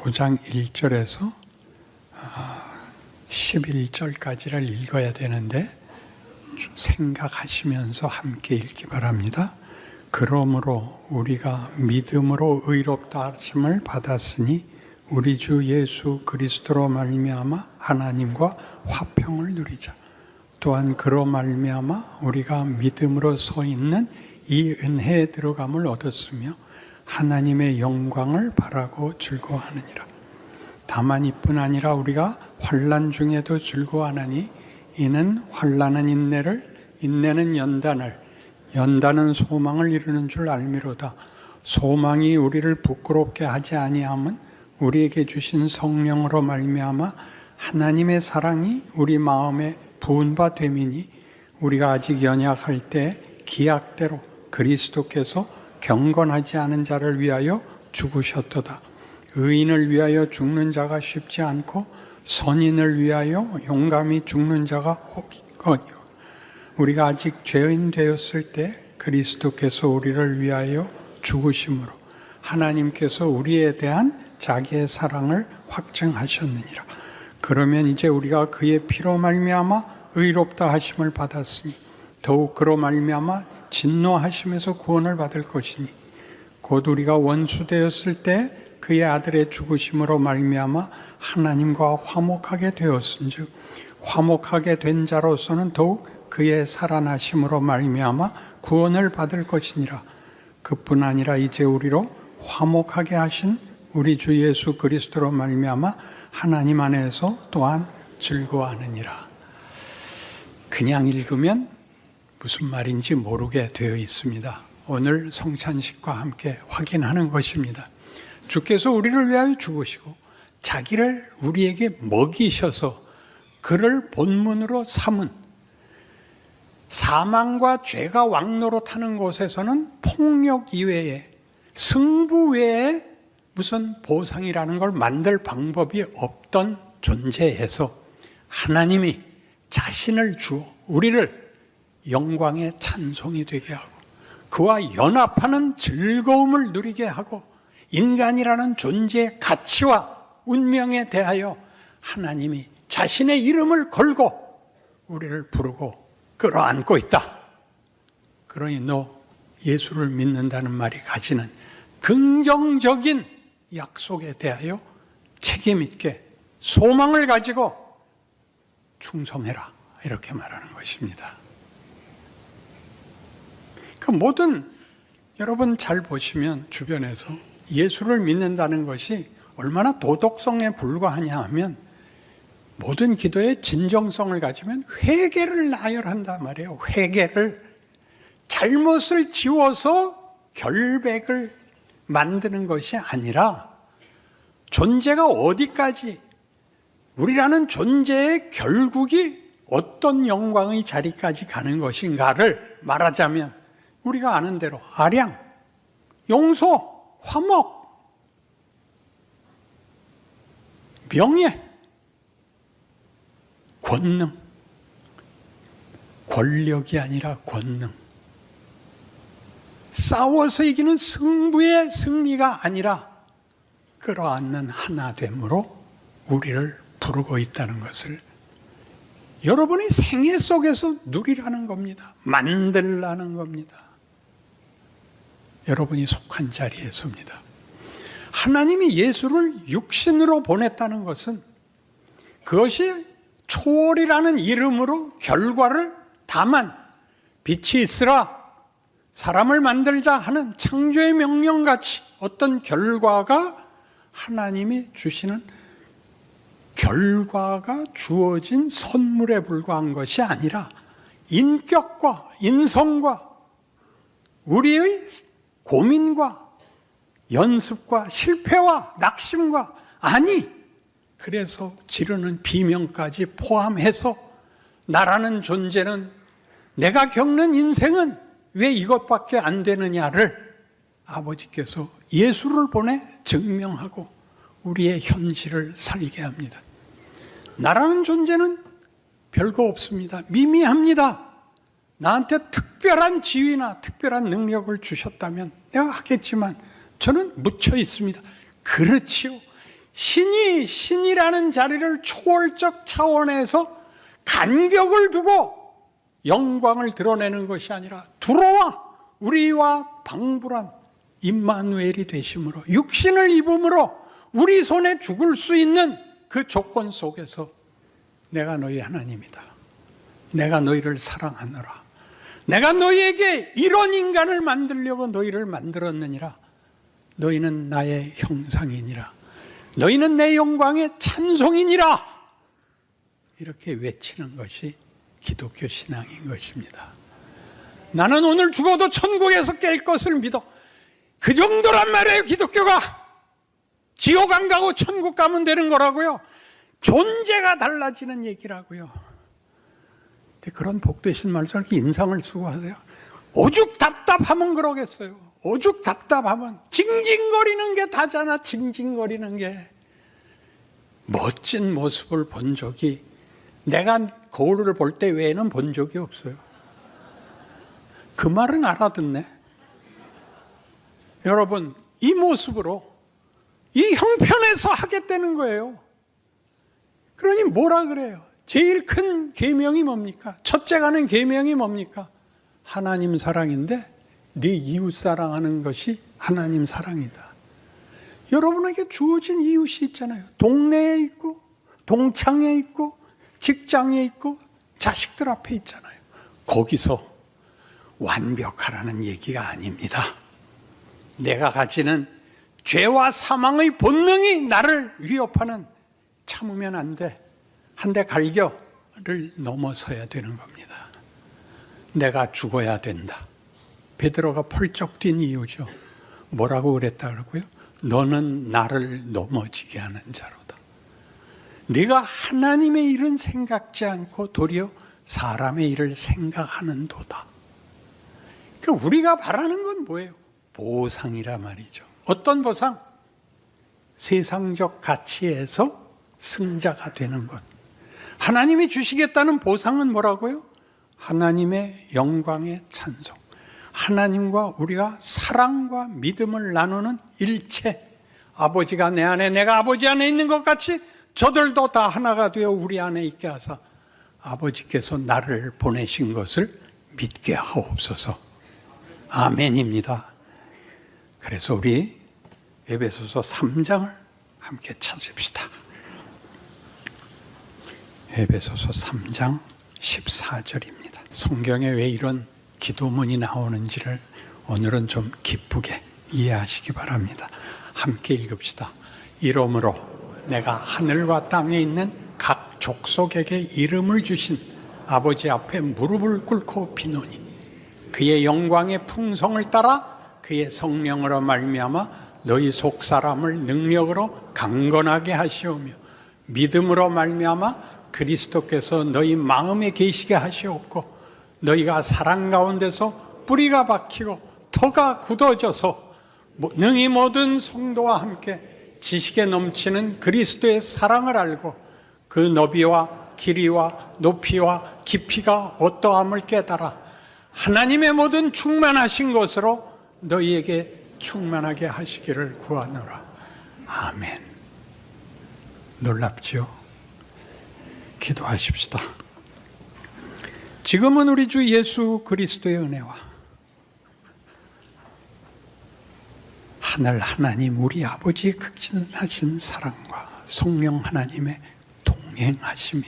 A: (5장 1절에서) 11절까지를 읽어야 되는데 생각하시면서 함께 읽기 바랍니다. 그러므로 우리가 믿음으로 의롭다 하심을 받았으니 우리 주 예수 그리스도로 말미암아 하나님과 화평을 누리자. 또한 그로 말미암아 우리가 믿음으로 서 있는 이 은혜에 들어감을 얻었으며 하나님의 영광을 바라고 즐거워하느니라. 다만 이뿐 아니라 우리가 환난 중에도 즐거워하나니 이는 환난은 인내를, 인내는 연단을, 연단은 소망을 이루는 줄 알미로다. 소망이 우리를 부끄럽게 하지 아니함은 우리에게 주신 성령으로 말미암아 하나님의 사랑이 우리 마음에 부은 바 됨이니 우리가 아직 연약할 때 기약대로 그리스도께서 경건하지 않은 자를 위하여 죽으셨도다. 의인을 위하여 죽는 자가 쉽지 않고 선인을 위하여 용감히 죽는 자가 혹이거니와 우리가 아직 죄인 되었을 때 그리스도께서 우리를 위하여 죽으심으로 하나님께서 우리에 대한 자기의 사랑을 확증하셨느니라. 그러면 이제 우리가 그의 피로 말미암아 의롭다 하심을 받았으니 더욱 그로 말미암아 진노하심에서 구원을 받을 것이니 곧 우리가 원수 되었을 때 그의 아들의 죽으심으로 말미암아 하나님과 화목하게 되었은즉 화목하게 된 자로서는 더욱 그의 살아나심으로 말미암아 구원을 받을 것이니라. 그뿐 아니라 이제 우리로 화목하게 하신 우리 주 예수 그리스도로 말미암아 하나님 안에서 또한 즐거워하느니라. 그냥 읽으면 무슨 말인지 모르게 되어 있습니다. 오늘 성찬식과 함께 확인하는 것입니다. 주께서 우리를 위하여 죽으시고 자기를 우리에게 먹이셔서 그를 본문으로 삼은, 사망과 죄가 왕노릇하는 곳에서는 폭력 이외에, 승부 외에 무슨 보상이라는 걸 만들 방법이 없던 존재에서 하나님이 자신을 주어 우리를 영광의 찬송이 되게 하고 그와 연합하는 즐거움을 누리게 하고 인간이라는 존재의 가치와 운명에 대하여 하나님이 자신의 이름을 걸고 우리를 부르고 끌어안고 있다. 그러니 너 예수를 믿는다는 말이 가지는 긍정적인 약속에 대하여 책임 있게 소망을 가지고 충성해라. 이렇게 말하는 것입니다. 그 모든, 여러분 잘 보시면 주변에서 예수를 믿는다는 것이 얼마나 도덕성에 불과하냐 하면 모든 기도의 진정성을 가지면 회개를 나열한단 말이에요. 회개를, 잘못을 지워서 결백을 만드는 것이 아니라 존재가 어디까지, 우리라는 존재의 결국이 어떤 영광의 자리까지 가는 것인가를 말하자면 우리가 아는 대로 아량, 용서, 화목, 명예, 권능, 권력이 아니라 권능, 싸워서 이기는 승부의 승리가 아니라 끌어안는 하나됨으로 우리를 부르고 있다는 것을 여러분의 생애 속에서 누리라는 겁니다. 만들라는 겁니다. 여러분이 속한 자리에서입니다. 하나님이 예수를 육신으로 보냈다는 것은 그것이 초월이라는 이름으로 결과를 다만 빛이 있으라, 사람을 만들자 하는 창조의 명령같이 어떤 결과가 하나님이 주시는 결과가 주어진 선물에 불과한 것이 아니라 인격과 인성과 우리의 고민과 연습과 실패와 낙심과, 아니 그래서 지르는 비명까지 포함해서 나라는 존재는, 내가 겪는 인생은 왜 이것밖에 안 되느냐를 아버지께서 예수를 보내 증명하고 우리의 현실을 살게 합니다. 나라는 존재는 별거 없습니다. 미미합니다. 나한테 특별한 지위나 특별한 능력을 주셨다면 내가 하겠지만 저는 묻혀 있습니다. 그렇지요. 신이 신이라는 자리를 초월적 차원에서 간격을 두고 영광을 드러내는 것이 아니라 들어와 우리와 방불한 임마누엘이 되심으로, 육신을 입음으로 우리 손에 죽을 수 있는 그 조건 속에서 내가 너희 하나님이다. 내가 너희를 사랑하노라. 내가 너희에게 이런 인간을 만들려고 너희를 만들었느니라. 너희는 나의 형상이니라. 너희는 내 영광의 찬송이니라. 이렇게 외치는 것이 기독교 신앙인 것입니다. 나는 오늘 죽어도 천국에서 깰 것을 믿어. 그 정도란 말이에요. 기독교가 지옥 안 가고 천국 가면 되는 거라고요. 존재가 달라지는 얘기라고요. 근데 그런 복되신 말씀 이렇게 인상을 쓰고 하세요. 오죽 답답하면 그러겠어요. 오죽 답답하면. 징징거리는 게 다잖아. 징징거리는 게. 멋진 모습을 본 적이, 내가 거울을 볼 때 외에는 본 적이 없어요. 그 말은 알아듣네. 여러분, 이 모습으로 이 형편에서 하겠다는 거예요. 그러니 뭐라 그래요? 제일 큰 계명이 뭡니까? 첫째 가는 계명이 뭡니까? 하나님 사랑인데 네 이웃 사랑하는 것이 하나님 사랑이다. 여러분에게 주어진 이웃이 있잖아요. 동네에 있고, 동창에 있고, 직장에 있고, 자식들 앞에 있잖아요. 거기서 완벽하라는 얘기가 아닙니다. 내가 가지는 죄와 사망의 본능이 나를 위협하는 참으면 안 돼. 한 대 갈겨를 넘어서야 되는 겁니다. 내가 죽어야 된다. 베드로가 펄쩍 뛴 이유죠. 뭐라고 그랬다 그러고요? 너는 나를 넘어지게 하는 자로다. 네가 하나님의 일은 생각지 않고 도리어 사람의 일을 생각하는도다. 그러니까 우리가 바라는 건 뭐예요? 보상이라 말이죠. 어떤 보상? 세상적 가치에서 승자가 되는 것. 하나님이 주시겠다는 보상은 뭐라고요? 하나님의 영광의 찬송. 하나님과 우리가 사랑과 믿음을 나누는 일체. 아버지가 내 안에 내가 아버지 안에 있는 것 같이 저들도 다 하나가 되어 우리 안에 있게 하사 아버지께서 나를 보내신 것을 믿게 하옵소서. 아멘입니다. 그래서 우리 에베소서 3장을 함께 찾읍시다. 에베소서 3장 14절입니다. 성경에 왜 이런 기도문이 나오는지를 오늘은 좀 기쁘게 이해하시기 바랍니다. 함께 읽읍시다. 이러므로 내가 하늘과 땅에 있는 각 족속에게 이름을 주신 아버지 앞에 무릎을 꿇고 비노니 그의 영광의 풍성을 따라 그의 성령으로 말미암아 너희 속 사람을 능력으로 강건하게 하시오며 믿음으로 말미암아 그리스도께서 너희 마음에 계시게 하시옵고 너희가 사랑 가운데서 뿌리가 박히고 터가 굳어져서 능히 모든 성도와 함께 지식에 넘치는 그리스도의 사랑을 알고 그 너비와 길이와 높이와 깊이가 어떠함을 깨달아 하나님의 모든 충만하신 것으로 너희에게 충만하게 하시기를 구하노라. 아멘. 놀랍죠? 기도하십시다. 지금은 우리 주 예수 그리스도의 은혜와 하늘 하나님 우리 아버지의 극진하신 사랑과 성령 하나님의 동행하심이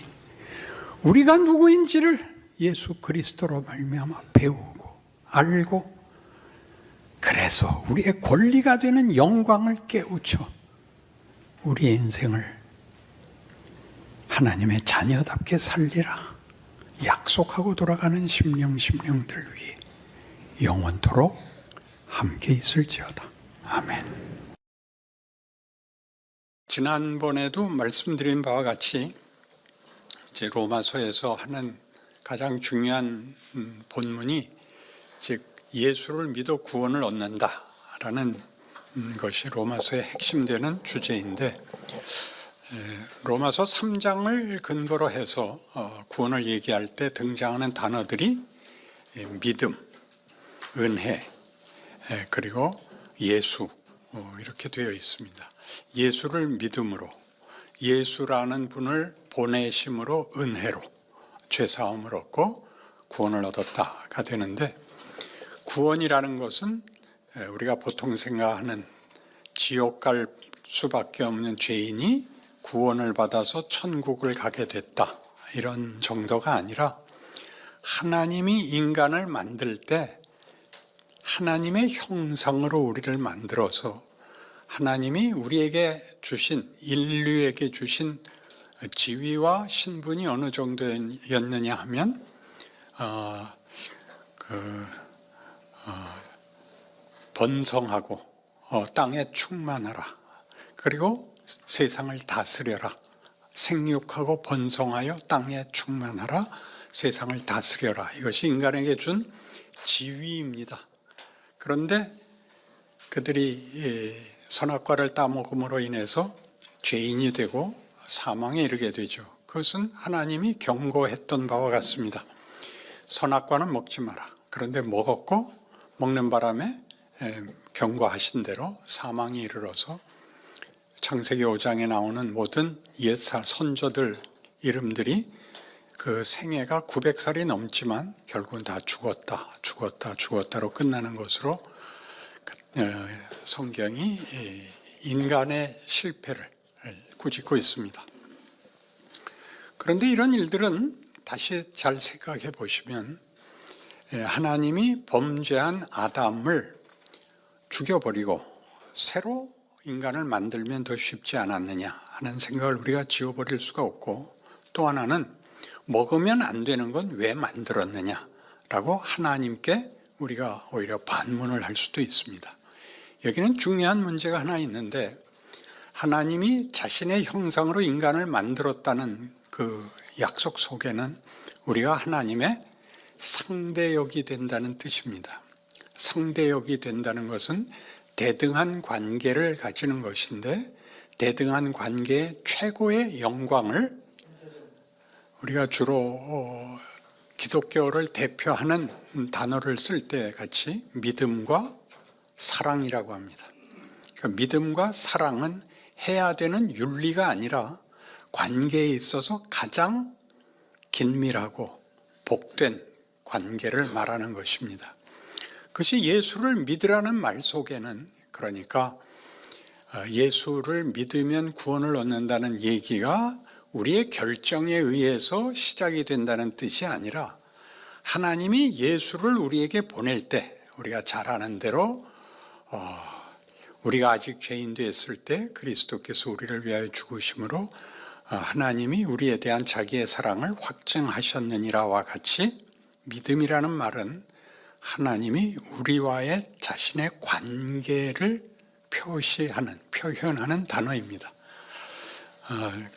A: 우리가 누구인지를 예수 그리스도로 말미암아 배우고 알고 그래서 우리의 권리가 되는 영광을 깨우쳐 우리의 인생을 하나님의 자녀답게 살리라 약속하고 돌아가는 심령들 위해 영원토록 함께 있을지어다. 아멘. 지난번에도 말씀드린 바와 같이 이제 로마서에서 하는 가장 중요한 본문이 즉 예수를 믿어 구원을 얻는다라는 것이 로마서의 핵심되는 주제인데 로마서 3장을 근거로 해서 구원을 얘기할 때 등장하는 단어들이 믿음, 은혜, 그리고 예수 이렇게 되어 있습니다. 예수를 믿음으로, 예수라는 분을 보내심으로 은혜로 죄사함을 얻고 구원을 얻었다가 되는데 구원이라는 것은 우리가 보통 생각하는 지옥 갈 수밖에 없는 죄인이 구원을 받아서 천국을 가게 됐다 이런 정도가 아니라 하나님이 인간을 만들 때 하나님의 형상으로 우리를 만들어서 하나님이 우리에게 주신 인류에게 주신 지위와 신분이 어느 정도였느냐 하면 번성하고 땅에 충만하라 그리고 세상을 다스려라 생육하고 번성하여 땅에 충만하라 세상을 다스려라 이것이 인간에게 준 지위입니다. 그런데 그들이 선악과를 따먹음으로 인해서 죄인이 되고 사망에 이르게 되죠. 그것은 하나님이 경고했던 바와 같습니다. 선악과는 먹지 마라. 그런데 먹었고 먹는 바람에 경고하신 대로 사망에 이르러서 창세기 5장에 나오는 모든 옛살 선조들 이름들이 그 생애가 900살이 넘지만 결국은 다 죽었다로 끝나는 것으로 성경이 인간의 실패를 꾸짖고 있습니다. 그런데 이런 일들은 다시 잘 생각해 보시면 하나님이 범죄한 아담을 죽여버리고 새로 인간을 만들면 더 쉽지 않았느냐 하는 생각을 우리가 지워버릴 수가 없고, 또 하나는 먹으면 안 되는 건 왜 만들었느냐라고 하나님께 우리가 오히려 반문을 할 수도 있습니다. 여기는 중요한 문제가 하나 있는데, 하나님이 자신의 형상으로 인간을 만들었다는 그 약속 속에는 우리가 하나님의 상대역이 된다는 뜻입니다. 상대역이 된다는 것은 대등한 관계를 가지는 것인데, 대등한 관계의 최고의 영광을 우리가 주로 기독교를 대표하는 단어를 쓸 때 같이 믿음과 사랑이라고 합니다. 그러니까 믿음과 사랑은 해야 되는 윤리가 아니라 관계에 있어서 가장 긴밀하고 복된 관계를 말하는 것입니다. 그것이 예수를 믿으라는 말 속에는, 그러니까 예수를 믿으면 구원을 얻는다는 얘기가 우리의 결정에 의해서 시작이 된다는 뜻이 아니라, 하나님이 예수를 우리에게 보낼 때, 우리가 잘 아는 대로 우리가 아직 죄인 되었을 때 그리스도께서 우리를 위하여 죽으심으로 하나님이 우리에 대한 자기의 사랑을 확증하셨느니라와 같이, 믿음이라는 말은 하나님이 우리와의 자신의 관계를 표현하는 단어입니다.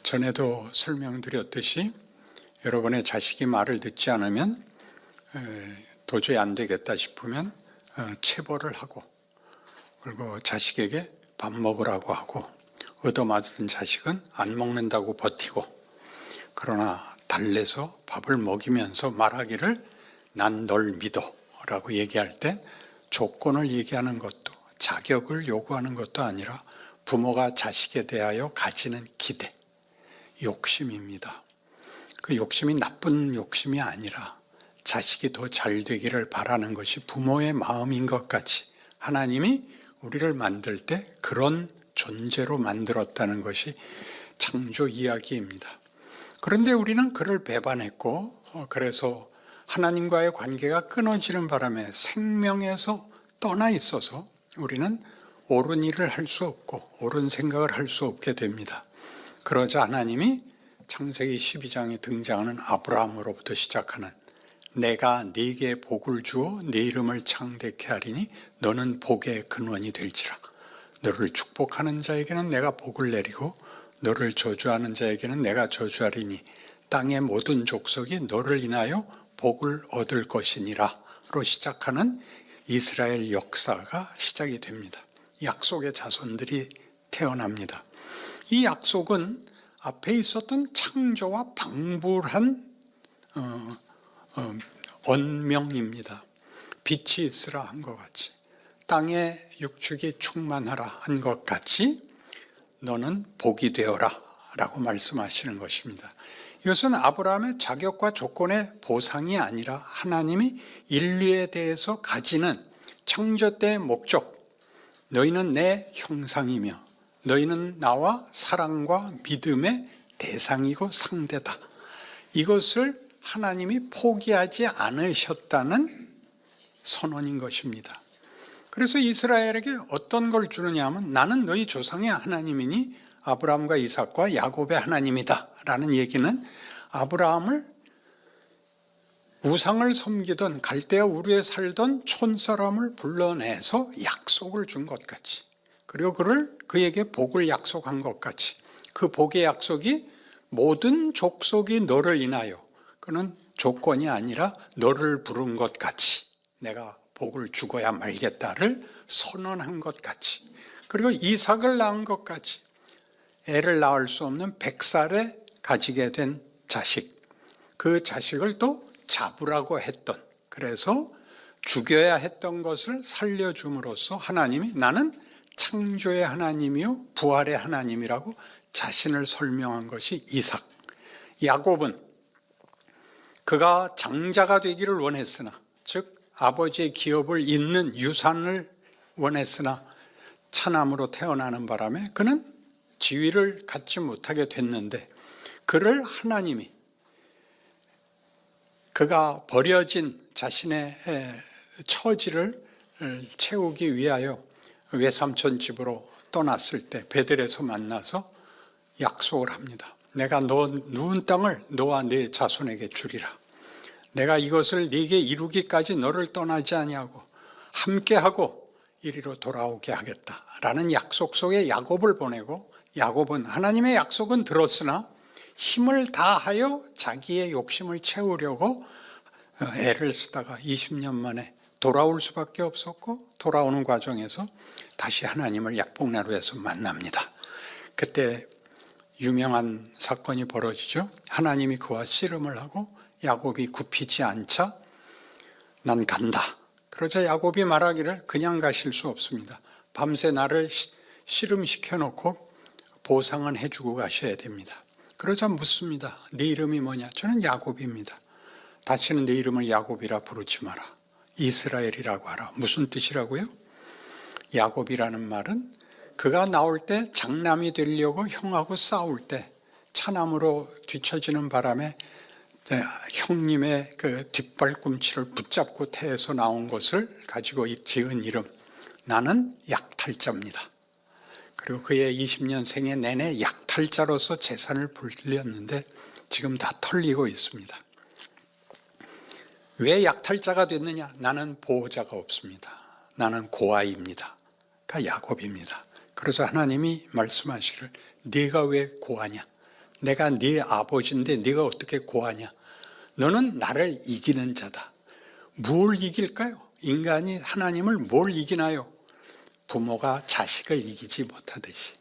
A: 전에도 설명드렸듯이 여러분의 자식이 말을 듣지 않으면 도저히 안 되겠다 싶으면 체벌을 하고, 그리고 자식에게 밥 먹으라고 하고, 얻어맞은 자식은 안 먹는다고 버티고, 그러나 달래서 밥을 먹이면서 말하기를 난 널 믿어 라고 얘기할 때 조건을 얘기하는 것도, 자격을 요구하는 것도 아니라 부모가 자식에 대하여 가지는 기대, 욕심입니다. 그 욕심이 나쁜 욕심이 아니라 자식이 더 잘 되기를 바라는 것이 부모의 마음인 것 같이, 하나님이 우리를 만들 때 그런 존재로 만들었다는 것이 창조 이야기입니다. 그런데 우리는 그를 배반했고, 그래서 하나님과의 관계가 끊어지는 바람에 생명에서 떠나 있어서 우리는 옳은 일을 할 수 없고 옳은 생각을 할 수 없게 됩니다. 그러자 하나님이 창세기 12장에 등장하는 아브라함으로부터 시작하는 내가 네게 복을 주어 네 이름을 창대케 하리니 너는 복의 근원이 될지라. 너를 축복하는 자에게는 내가 복을 내리고 너를 저주하는 자에게는 내가 저주하리니 땅의 모든 족속이 너를 인하여 복을 얻을 것이니라 로 시작하는 이스라엘 역사가 시작이 됩니다. 약속의 자손들이 태어납니다. 이 약속은 앞에 있었던 창조와 방불한 언명입니다. 빛이 있으라 한 것 같이, 땅에 육축이 충만하라 한 것 같이 너는 복이 되어라 라고 말씀하시는 것입니다. 이것은 아브라함의 자격과 조건의 보상이 아니라 하나님이 인류에 대해서 가지는 창조 때의 목적, 너희는 내 형상이며 너희는 나와 사랑과 믿음의 대상이고 상대다, 이것을 하나님이 포기하지 않으셨다는 선언인 것입니다. 그래서 이스라엘에게 어떤 걸 주느냐 하면 나는 너희 조상의 하나님이니 아브라함과 이삭과 야곱의 하나님이다 라는 얘기는 아브라함을 우상을 섬기던 갈대아 우르에 살던 촌사람을 불러내서 약속을 준 것 같이, 그리고 그에게 복을 약속한 것 같이, 그 복의 약속이 모든 족속이 너를 인하여, 그는 조건이 아니라 너를 부른 것 같이 내가 복을 주고야 말겠다를 선언한 것 같이, 그리고 이삭을 낳은 것 같이 애를 낳을 수 없는 100살에 가지게 된 자식, 그 자식을 또 잡으라고 했던, 그래서 죽여야 했던 것을 살려줌으로써 하나님이 나는 창조의 하나님이요 부활의 하나님이라고 자신을 설명한 것이 이삭. 야곱은 그가 장자가 되기를 원했으나, 즉 아버지의 기업을 잇는 유산을 원했으나 차남으로 태어나는 바람에 그는 지위를 갖지 못하게 됐는데, 그를 하나님이 그가 버려진 자신의 처지를 채우기 위하여 외삼촌 집으로 떠났을 때 베들에서 만나서 약속을 합니다. 내가 너 누운 땅을 너와 네 자손에게 주리라. 내가 이것을 네게 이루기까지 너를 떠나지 아니하고 함께하고 이리로 돌아오게 하겠다라는 약속 속에 야곱을 보내고, 야곱은 하나님의 약속은 들었으나 힘을 다하여 자기의 욕심을 채우려고 애를 쓰다가 20년 만에 돌아올 수밖에 없었고, 돌아오는 과정에서 다시 하나님을 약복나루에서 만납니다. 그때 유명한 사건이 벌어지죠. 하나님이 그와 씨름을 하고 야곱이 굽히지 않자 난 간다. 그러자 야곱이 말하기를 그냥 가실 수 없습니다. 밤새 나를 씨름시켜 놓고 보상은 해주고 가셔야 됩니다. 그러자 묻습니다. 네 이름이 뭐냐? 저는 야곱입니다. 다시는 내 이름을 야곱이라 부르지 마라. 이스라엘이라고 하라. 무슨 뜻이라고요? 야곱이라는 말은 그가 나올 때 장남이 되려고 형하고 싸울 때 차남으로 뒤처지는 바람에 형님의 그 뒷발꿈치를 붙잡고 태에서 나온 것을 가지고 지은 이름. 나는 약탈자입니다. 그리고 그의 20년 생애 내내 약탈자로서 재산을 불렸는데 지금 다 털리고 있습니다. 왜 약탈자가 됐느냐? 나는 보호자가 없습니다. 나는 고아입니다. 가 야곱입니다. 그래서 하나님이 말씀하시기를 네가 왜 고아냐? 내가 네 아버지인데 네가 어떻게 고아냐? 너는 나를 이기는 자다. 뭘 이길까요? 인간이 하나님을 뭘 이기나요? 부모가 자식을 이기지 못하듯이,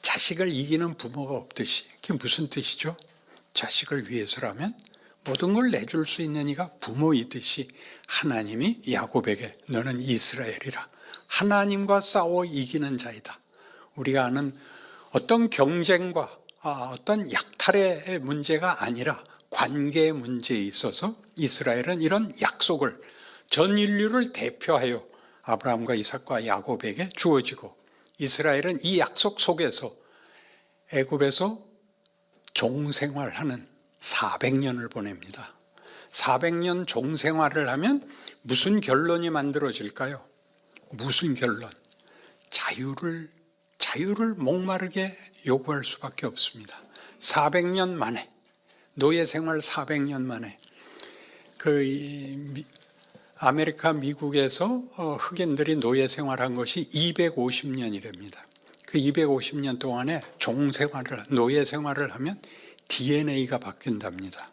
A: 자식을 이기는 부모가 없듯이. 그게 무슨 뜻이죠? 자식을 위해서라면 모든 걸 내줄 수 있는 이가 부모이듯이 하나님이 야곱에게 너는 이스라엘이라, 하나님과 싸워 이기는 자이다. 우리가 아는 어떤 경쟁과 어떤 약탈의 문제가 아니라 관계의 문제에 있어서 이스라엘은 이런 약속을 전 인류를 대표하여 아브라함과 이삭과 야곱에게 주어지고, 이스라엘은 이 약속 속에서 애굽에서 종생활하는 400년을 보냅니다. 400년 종생활을 하면 무슨 결론이 만들어질까요? 무슨 결론? 자유를 목마르게 요구할 수밖에 없습니다. 400년 만에, 노예 생활 400년 만에 아메리카 미국에서 흑인들이 노예 생활한 것이 250년이랍니다. 그 250년 동안에 노예 생활을 하면 DNA가 바뀐답니다.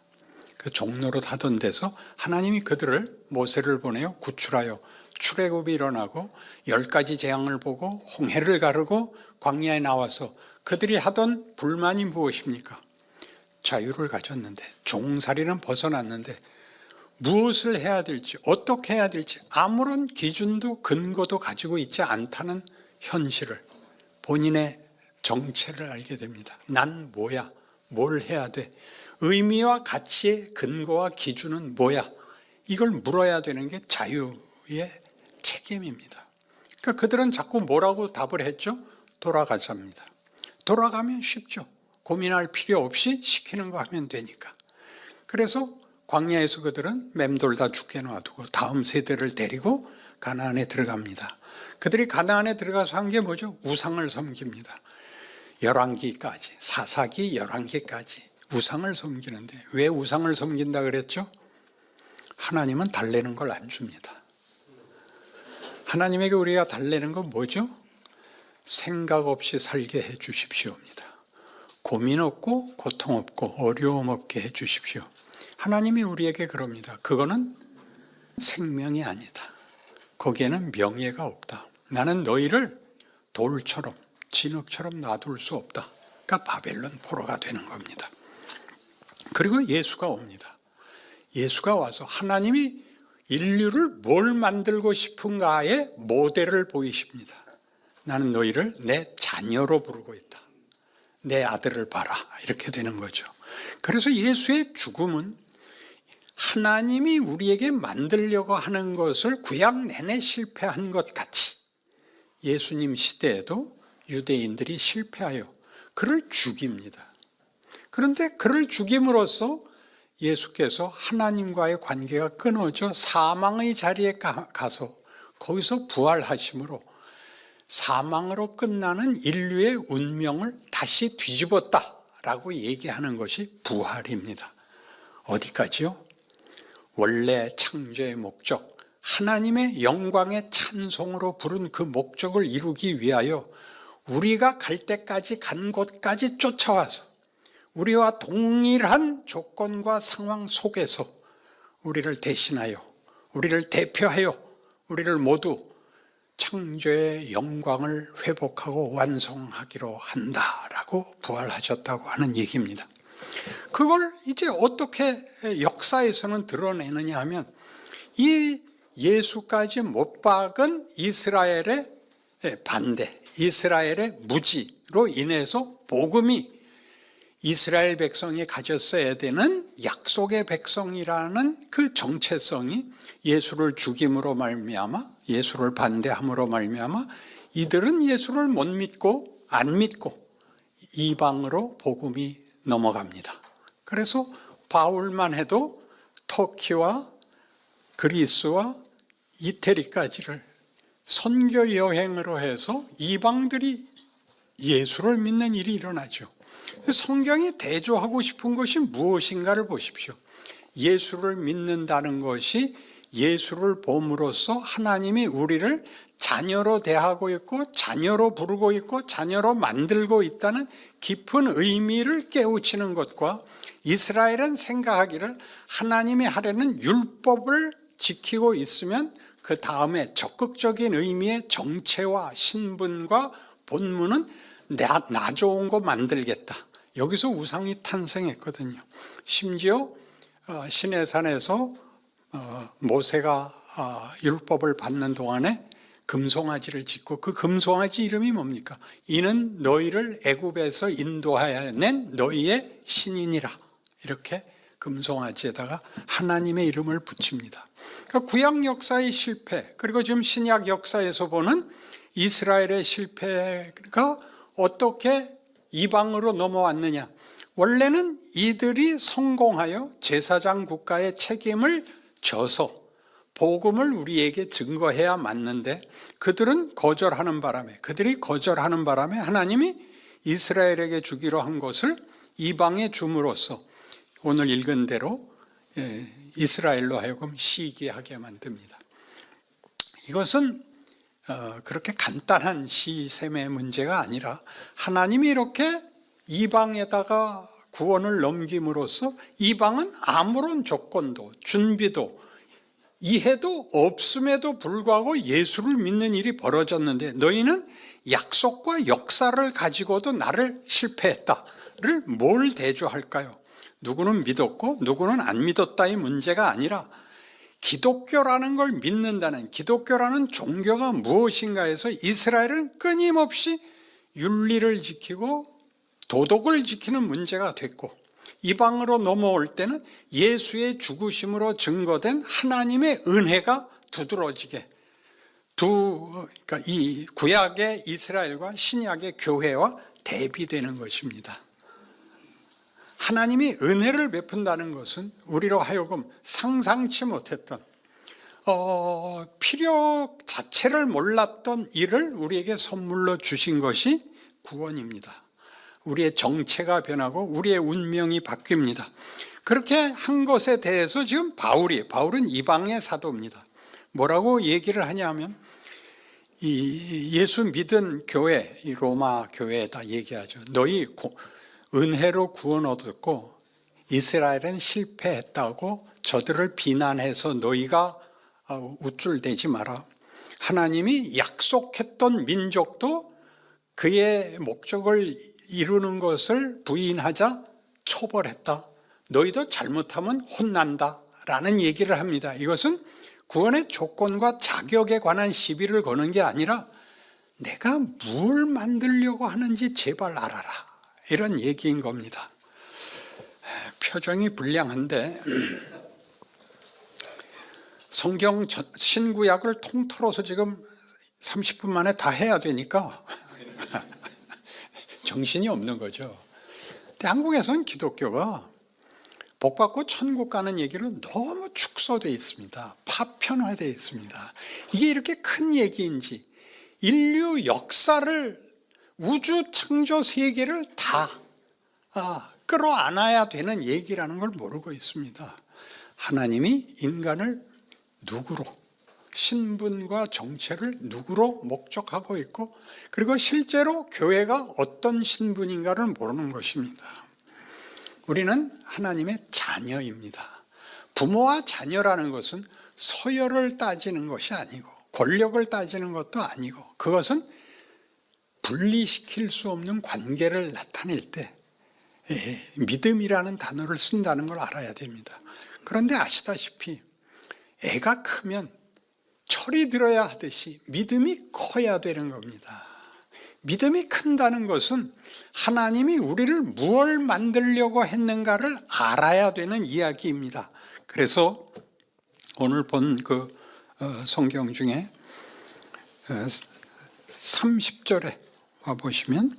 A: 그 종로릇 하던 데서 하나님이 그들을, 모세를 보내어 구출하여 출애굽이 일어나고 10가지 재앙을 보고 홍해를 가르고 광야에 나와서 그들이 하던 불만이 무엇입니까? 자유를 가졌는데, 종살이는 벗어났는데 무엇을 해야 될지, 어떻게 해야 될지 아무런 기준도 근거도 가지고 있지 않다는 현실을, 본인의 정체를 알게 됩니다. 난 뭐야? 뭘 해야 돼? 의미와 가치의 근거와 기준은 뭐야? 이걸 물어야 되는 게 자유의 책임입니다. 그러니까 그들은 자꾸 뭐라고 답을 했죠? 돌아가자입니다. 돌아가면 쉽죠. 고민할 필요 없이 시키는 거 하면 되니까. 그래서 광야에서 그들은 맴돌다 죽게 놔두고 다음 세대를 데리고 가나안에 들어갑니다. 그들이 가나안에 들어가서 한 게 뭐죠? 우상을 섬깁니다. 열왕기까지, 사사기 열왕기까지 우상을 섬기는데, 왜 우상을 섬긴다 그랬죠? 하나님은 달래는 걸 안 줍니다. 하나님에게 우리가 달래는 건 뭐죠? 생각 없이 살게 해 주십시오입니다. 고민 없고 고통 없고 어려움 없게 해 주십시오. 하나님이 우리에게 그럽니다. 그거는 생명이 아니다. 거기에는 명예가 없다. 나는 너희를 돌처럼, 진흙처럼 놔둘 수 없다. 그러니까 바벨론 포로가 되는 겁니다. 그리고 예수가 옵니다. 예수가 와서 하나님이 인류를 뭘 만들고 싶은가의 모델을 보이십니다. 나는 너희를 내 자녀로 부르고 있다. 내 아들을 봐라. 이렇게 되는 거죠. 그래서 예수의 죽음은 하나님이 우리에게 만들려고 하는 것을 구약 내내 실패한 것 같이 예수님 시대에도 유대인들이 실패하여 그를 죽입니다. 그런데 그를 죽임으로써 예수께서 하나님과의 관계가 끊어져 사망의 자리에 가서 거기서 부활하심으로 사망으로 끝나는 인류의 운명을 다시 뒤집었다라고 얘기하는 것이 부활입니다. 어디까지요? 원래 창조의 목적, 하나님의 영광의 찬송으로 부른 그 목적을 이루기 위하여 우리가 갈 때까지 간 곳까지 쫓아와서 우리와 동일한 조건과 상황 속에서 우리를 대신하여, 우리를 대표하여 우리를 모두 창조의 영광을 회복하고 완성하기로 한다라고 부활하셨다고 하는 얘기입니다. 그걸 이제 어떻게 역사에서는 드러내느냐 하면 이 예수까지 못 박은 이스라엘의 반대, 이스라엘의 무지로 인해서 복음이 이스라엘 백성이 가졌어야 되는 약속의 백성이라는 그 정체성이 예수를 죽임으로 말미암아, 예수를 반대함으로 말미암아 이들은 예수를 못 믿고 안 믿고 이방으로 복음이 넘어갑니다. 그래서 바울만 해도 터키와 그리스와 이태리까지를 선교 여행으로 해서 이방들이 예수를 믿는 일이 일어나죠. 성경이 대조하고 싶은 것이 무엇인가를 보십시오. 예수를 믿는다는 것이 예수를 봄으로써 하나님이 우리를 자녀로 대하고 있고 자녀로 부르고 있고 자녀로 만들고 있다는 깊은 의미를 깨우치는 것과 이스라엘은 생각하기를 하나님이 하려는 율법을 지키고 있으면 그 다음에 적극적인 의미의 정체와 신분과 본문은 나 좋은 거 만들겠다. 여기서 우상이 탄생했거든요. 심지어 시내산에서 모세가 율법을 받는 동안에 금송아지를 짓고 그 금송아지 이름이 뭡니까? 이는 너희를 애굽에서 인도하여 낸 너희의 신이니라. 이렇게 금송아지에다가 하나님의 이름을 붙입니다. 그러니까 구약 역사의 실패, 그리고 지금 신약 역사에서 보는 이스라엘의 실패가 어떻게 이방으로 넘어왔느냐? 원래는 이들이 성공하여 제사장 국가의 책임을 져서 복음을 우리에게 증거해야 맞는데 그들이 거절하는 바람에 하나님이 이스라엘에게 주기로 한 것을 이방에 줌으로써 오늘 읽은 대로 이스라엘로 하여금 시기하게 만듭니다. 이것은 그렇게 간단한 시샘의 문제가 아니라 하나님이 이렇게 이방에다가 구원을 넘김으로써 이방은 아무런 조건도 준비도 이해도 없음에도 불구하고 예수를 믿는 일이 벌어졌는데 너희는 약속과 역사를 가지고도 나를 실패했다를 뭘 대조할까요? 누구는 믿었고 누구는 안 믿었다의 문제가 아니라 기독교라는 걸 믿는다는, 기독교라는 종교가 무엇인가 해서 이스라엘은 끊임없이 윤리를 지키고 도덕을 지키는 문제가 됐고 이방으로 넘어올 때는 예수의 죽으심으로 증거된 하나님의 은혜가 두드러지게 그러니까 이 구약의 이스라엘과 신약의 교회와 대비되는 것입니다. 하나님이 은혜를 베푼다는 것은 우리로 하여금 상상치 못했던 필요 자체를 몰랐던 일을 우리에게 선물로 주신 것이 구원입니다. 우리의 정체가 변하고 우리의 운명이 바뀝니다. 그렇게 한 것에 대해서 지금 바울은 이방의 사도입니다. 뭐라고 얘기를 하냐면 이 예수 믿은 교회, 이 로마 교회에다 얘기하죠. 너희 은혜로 구원 얻었고 이스라엘은 실패했다고 저들을 비난해서 너희가 우쭐대지 마라. 하나님이 약속했던 민족도 그의 목적을 이루는 것을 부인하자 처벌했다. 너희도 잘못하면 혼난다 라는 얘기를 합니다. 이것은 구원의 조건과 자격에 관한 시비를 거는 게 아니라 내가 뭘 만들려고 하는지 제발 알아라, 이런 얘기인 겁니다. 표정이 불량한데 성경 신구약을 통틀어서 지금 30분 만에 다 해야 되니까 정신이 없는 거죠. 근데 한국에서는 기독교가 복받고 천국 가는 얘기는 너무 축소되어 있습니다. 파편화되어 있습니다. 이게 이렇게 큰 얘기인지 인류 역사를 우주 창조 세계를 다 끌어안아야 되는 얘기라는 걸 모르고 있습니다. 하나님이 인간을 누구로, 신분과 정체를 누구로 목적하고 있고, 그리고 실제로 교회가 어떤 신분인가를 모르는 것입니다. 우리는 하나님의 자녀입니다. 부모와 자녀라는 것은 서열을 따지는 것이 아니고 권력을 따지는 것도 아니고, 그것은 분리시킬 수 없는 관계를 나타낼 때 믿음이라는 단어를 쓴다는 걸 알아야 됩니다. 그런데 아시다시피 애가 크면 철이 들어야 하듯이 믿음이 커야 되는 겁니다. 믿음이 큰다는 것은 하나님이 우리를 무엇을 만들려고 했는가를 알아야 되는 이야기입니다. 그래서 오늘 본 그 성경 중에 30절에 보시면,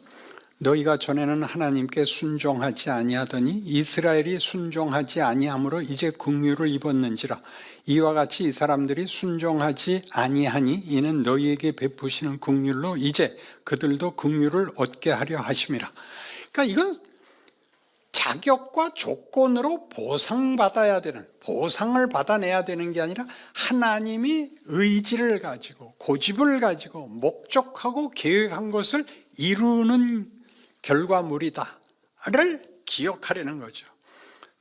A: 너희가 전에는 하나님께 순종하지 아니하더니 이스라엘이 순종하지 아니함으로 이제 긍휼을 입었는지라. 이와 같이 이 사람들이 순종하지 아니하니 이는 너희에게 베푸시는 긍휼로 이제 그들도 긍휼을 얻게 하려 하심이라. 그러니까 이건 자격과 조건으로 보상받아야 되는, 보상을 받아내야 되는 게 아니라 하나님이 의지를 가지고 고집을 가지고 목적하고 계획한 것을 이루는 결과물이다를 기억하려는 거죠.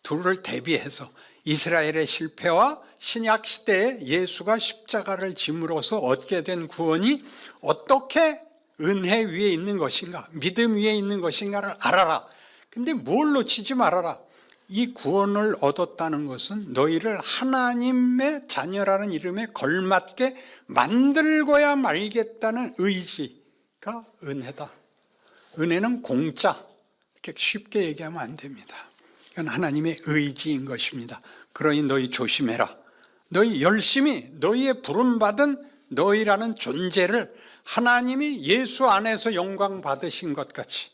A: 둘을 대비해서 이스라엘의 실패와 신약 시대에 예수가 십자가를 짐으로써 얻게 된 구원이 어떻게 은혜 위에 있는 것인가, 믿음 위에 있는 것인가를 알아라. 근데 뭘 놓치지 말아라. 이 구원을 얻었다는 것은 너희를 하나님의 자녀라는 이름에 걸맞게 만들고야 말겠다는 의지가 은혜다. 은혜는 공짜, 이렇게 쉽게 얘기하면 안 됩니다. 이건 하나님의 의지인 것입니다. 그러니 너희 조심해라. 너희 열심히 너희의 부름받은 너희라는 존재를 하나님이 예수 안에서 영광 받으신 것 같이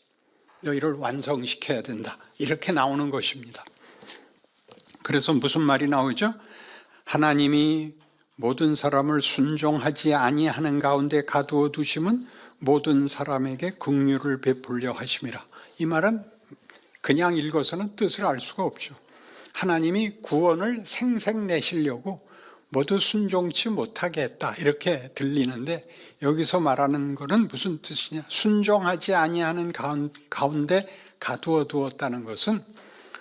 A: 너희를 완성시켜야 된다. 이렇게 나오는 것입니다. 그래서 무슨 말이 나오죠? 하나님이 모든 사람을 순종하지 아니하는 가운데 가두어 두심은 모든 사람에게 긍휼을 베풀려 하심이라. 이 말은 그냥 읽어서는 뜻을 알 수가 없죠. 하나님이 구원을 생색내시려고 모두 순종치 못하게 했다, 이렇게 들리는데, 여기서 말하는 것은 무슨 뜻이냐? 순종하지 아니하는 가운데 가두어 두었다는 것은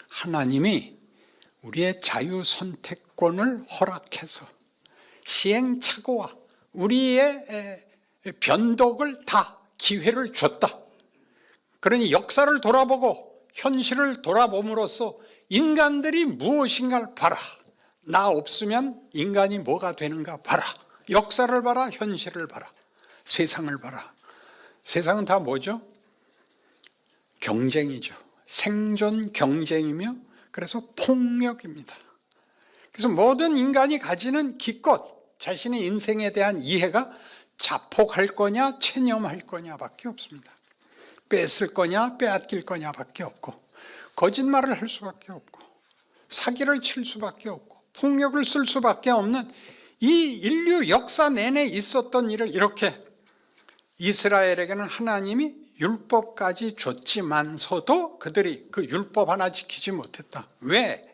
A: 하나님이 우리의 자유 선택권을 허락해서 시행착오와 우리의 변덕을 다 기회를 줬다. 그러니 역사를 돌아보고 현실을 돌아봄으로써 인간들이 무엇인가를 봐라. 나 없으면 인간이 뭐가 되는가 봐라. 역사를 봐라, 현실을 봐라, 세상을 봐라. 세상은 다 뭐죠? 경쟁이죠. 생존 경쟁이며, 그래서 폭력입니다. 그래서 모든 인간이 가지는 기껏 자신의 인생에 대한 이해가 자폭할 거냐 체념할 거냐밖에 없습니다. 뺏을 거냐 빼앗길 거냐밖에 없고, 거짓말을 할 수밖에 없고, 사기를 칠 수밖에 없고, 폭력을 쓸 수밖에 없는 이 인류 역사 내내 있었던 일을 이렇게 이스라엘에게는 하나님이 율법까지 줬지만서도 그들이 그 율법 하나 지키지 못했다. 왜?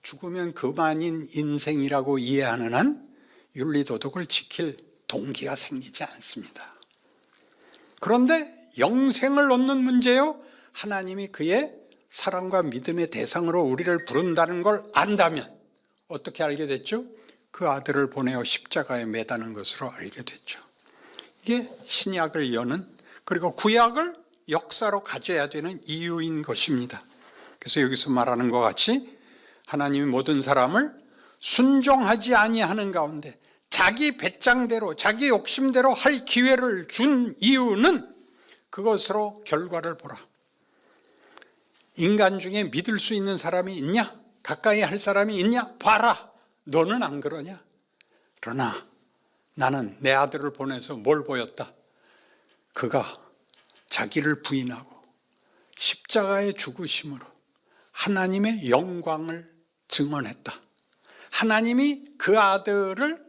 A: 죽으면 그만인 인생이라고 이해하는 한 윤리도덕을 지킬 동기가 생기지 않습니다. 그런데 영생을 얻는 문제요, 하나님이 그의 사랑과 믿음의 대상으로 우리를 부른다는 걸 안다면 어떻게 알게 됐죠? 그 아들을 보내어 십자가에 매다는 것으로 알게 됐죠. 이게 신약을 여는, 그리고 구약을 역사로 가져야 되는 이유인 것입니다. 그래서 여기서 말하는 것 같이 하나님이 모든 사람을 순종하지 아니하는 가운데 자기 배짱대로 자기 욕심대로 할 기회를 준 이유는 그것으로 결과를 보라. 인간 중에 믿을 수 있는 사람이 있냐? 가까이 할 사람이 있냐? 봐라. 너는 안 그러냐? 그러나 나는 내 아들을 보내서 뭘 보였다? 그가 자기를 부인하고 십자가의 죽으심으로 하나님의 영광을 증언했다. 하나님이 그 아들을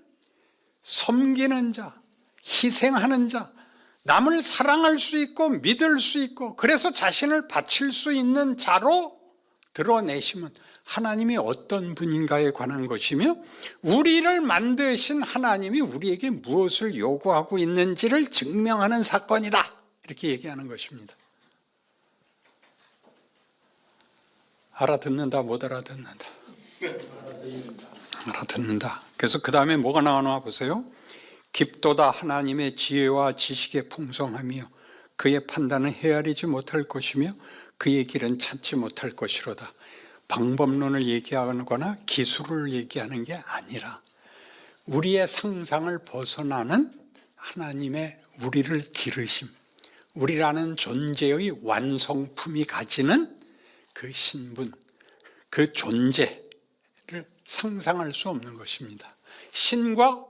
A: 섬기는 자, 희생하는 자, 남을 사랑할 수 있고 믿을 수 있고 그래서 자신을 바칠 수 있는 자로 드러내심은 하나님이 어떤 분인가에 관한 것이며 우리를 만드신 하나님이 우리에게 무엇을 요구하고 있는지를 증명하는 사건이다. 이렇게 얘기하는 것입니다. 알아듣는다, 못 알아듣는다? 알아듣는다. 그래서 그 다음에 뭐가 나오나 보세요. 깊도다 하나님의 지혜와 지식의 풍성함이요 그의 판단은 헤아리지 못할 것이며 그의 길은 찾지 못할 것이로다. 방법론을 얘기하거나 기술을 얘기하는 게 아니라 우리의 상상을 벗어나는 하나님의 우리를 기르심, 우리라는 존재의 완성품이 가지는 그 신분, 그 존재를 상상할 수 없는 것입니다. 신과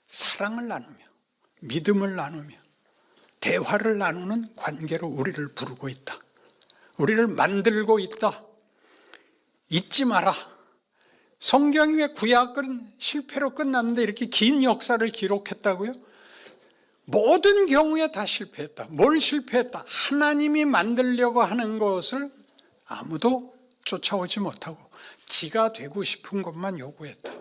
A: 사랑을 나누며 믿음을 나누며 대화를 나누는 관계로 우리를 부르고 있다. 우리를 만들고 있다. 잊지 마라. 성경이 왜 구약은 실패로 끝났는데 이렇게 긴 역사를 기록했다고요? 모든 경우에 다 실패했다. 뭘 실패했다? 하나님이 만들려고 하는 것을 아무도 쫓아오지 못하고 지가 되고 싶은 것만 요구했다.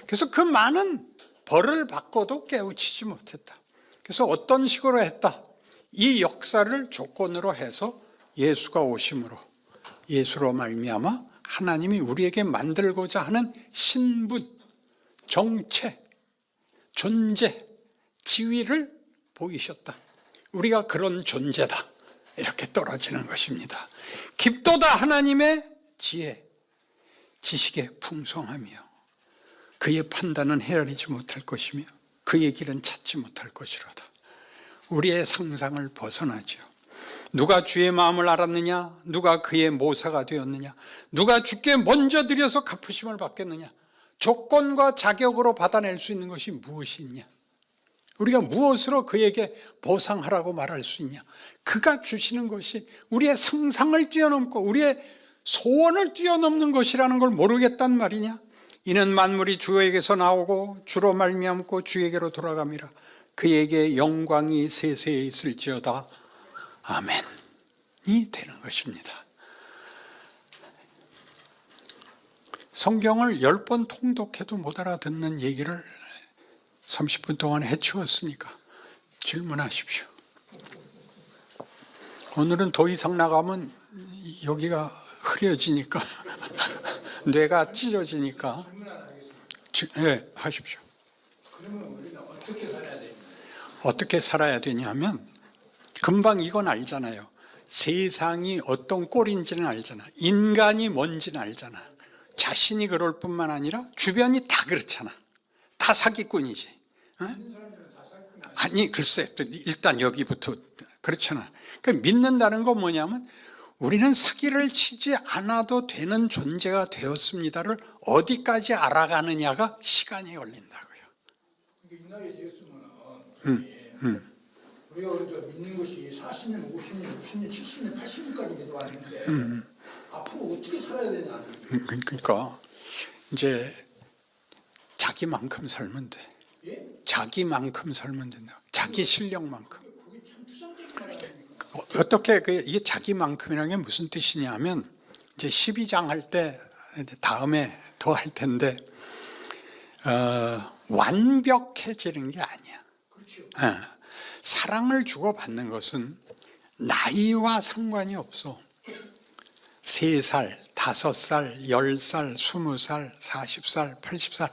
A: 그래서 그 많은 벌을 받고도 깨우치지 못했다. 그래서 어떤 식으로 했다? 이 역사를 조건으로 해서 예수가 오심으로 예수로 말미암아 하나님이 우리에게 만들고자 하는 신분, 정체, 존재, 지위를 보이셨다. 우리가 그런 존재다. 이렇게 떨어지는 것입니다. 깊도다 하나님의 지혜, 지식의 풍성함이요 그의 판단은 헤아리지 못할 것이며 그의 길은 찾지 못할 것이로다. 우리의 상상을 벗어나죠. 누가 주의 마음을 알았느냐? 누가 그의 모사가 되었느냐? 누가 주께 먼저 드려서 갚으심을 받겠느냐? 조건과 자격으로 받아낼 수 있는 것이 무엇이 있냐? 우리가 무엇으로 그에게 보상하라고 말할 수 있냐? 그가 주시는 것이 우리의 상상을 뛰어넘고 우리의 소원을 뛰어넘는 것이라는 걸 모르겠단 말이냐? 이는 만물이 주에게서 나오고 주로 말미암고 주에게로 돌아감이라. 그에게 영광이 세세에 있을지어다. 아멘이 되는 것입니다. 성경을 10번 통독해도 못 알아듣는 얘기를 30분 동안 해치웠으니까 질문하십시오. 오늘은 더 이상 나가면 여기가 흐려지니까 뇌가 찢어지니까 네, 하십시오.
C: 그러면 우리는 어떻게 살아야 됩니까?
A: 어떻게 살아야 되냐면 금방 이건 알잖아요. 세상이 어떤 꼴인지는 알잖아. 인간이 뭔지는 알잖아. 자신이 그럴 뿐만 아니라 주변이 다 그렇잖아. 다 사기꾼이지. 아니 글쎄 일단 여기부터 그렇잖아. 그러니까 믿는다는 건 뭐냐면 우리는 사기를 치지 않아도 되는 존재가 되었습니다를 어디까지 알아가느냐가 시간이 걸린다고요.
C: 그러니까 이 나이에 되었으면 우리가 그래도 믿는 것이 40년, 50년, 60년, 70년, 80년까지 돼도 왔는데 앞으로 어떻게 살아야 되냐.
A: 그러니까 이제 자기만큼 살면 돼.
C: 예?
A: 자기만큼 살면 된다. 자기 실력만큼.
C: 그게 참 추상적인 말 아닙니까?
A: 어떻게 이게 자기만큼이라는 게 무슨 뜻이냐면 이제 12장 할 때 다음에 더 할 텐데 완벽해지는 게 아니야.
C: 그렇죠.
A: 사랑을 주고받는 것은 나이와 상관이 없어. 3살, 5살, 10살, 20살, 40살, 80살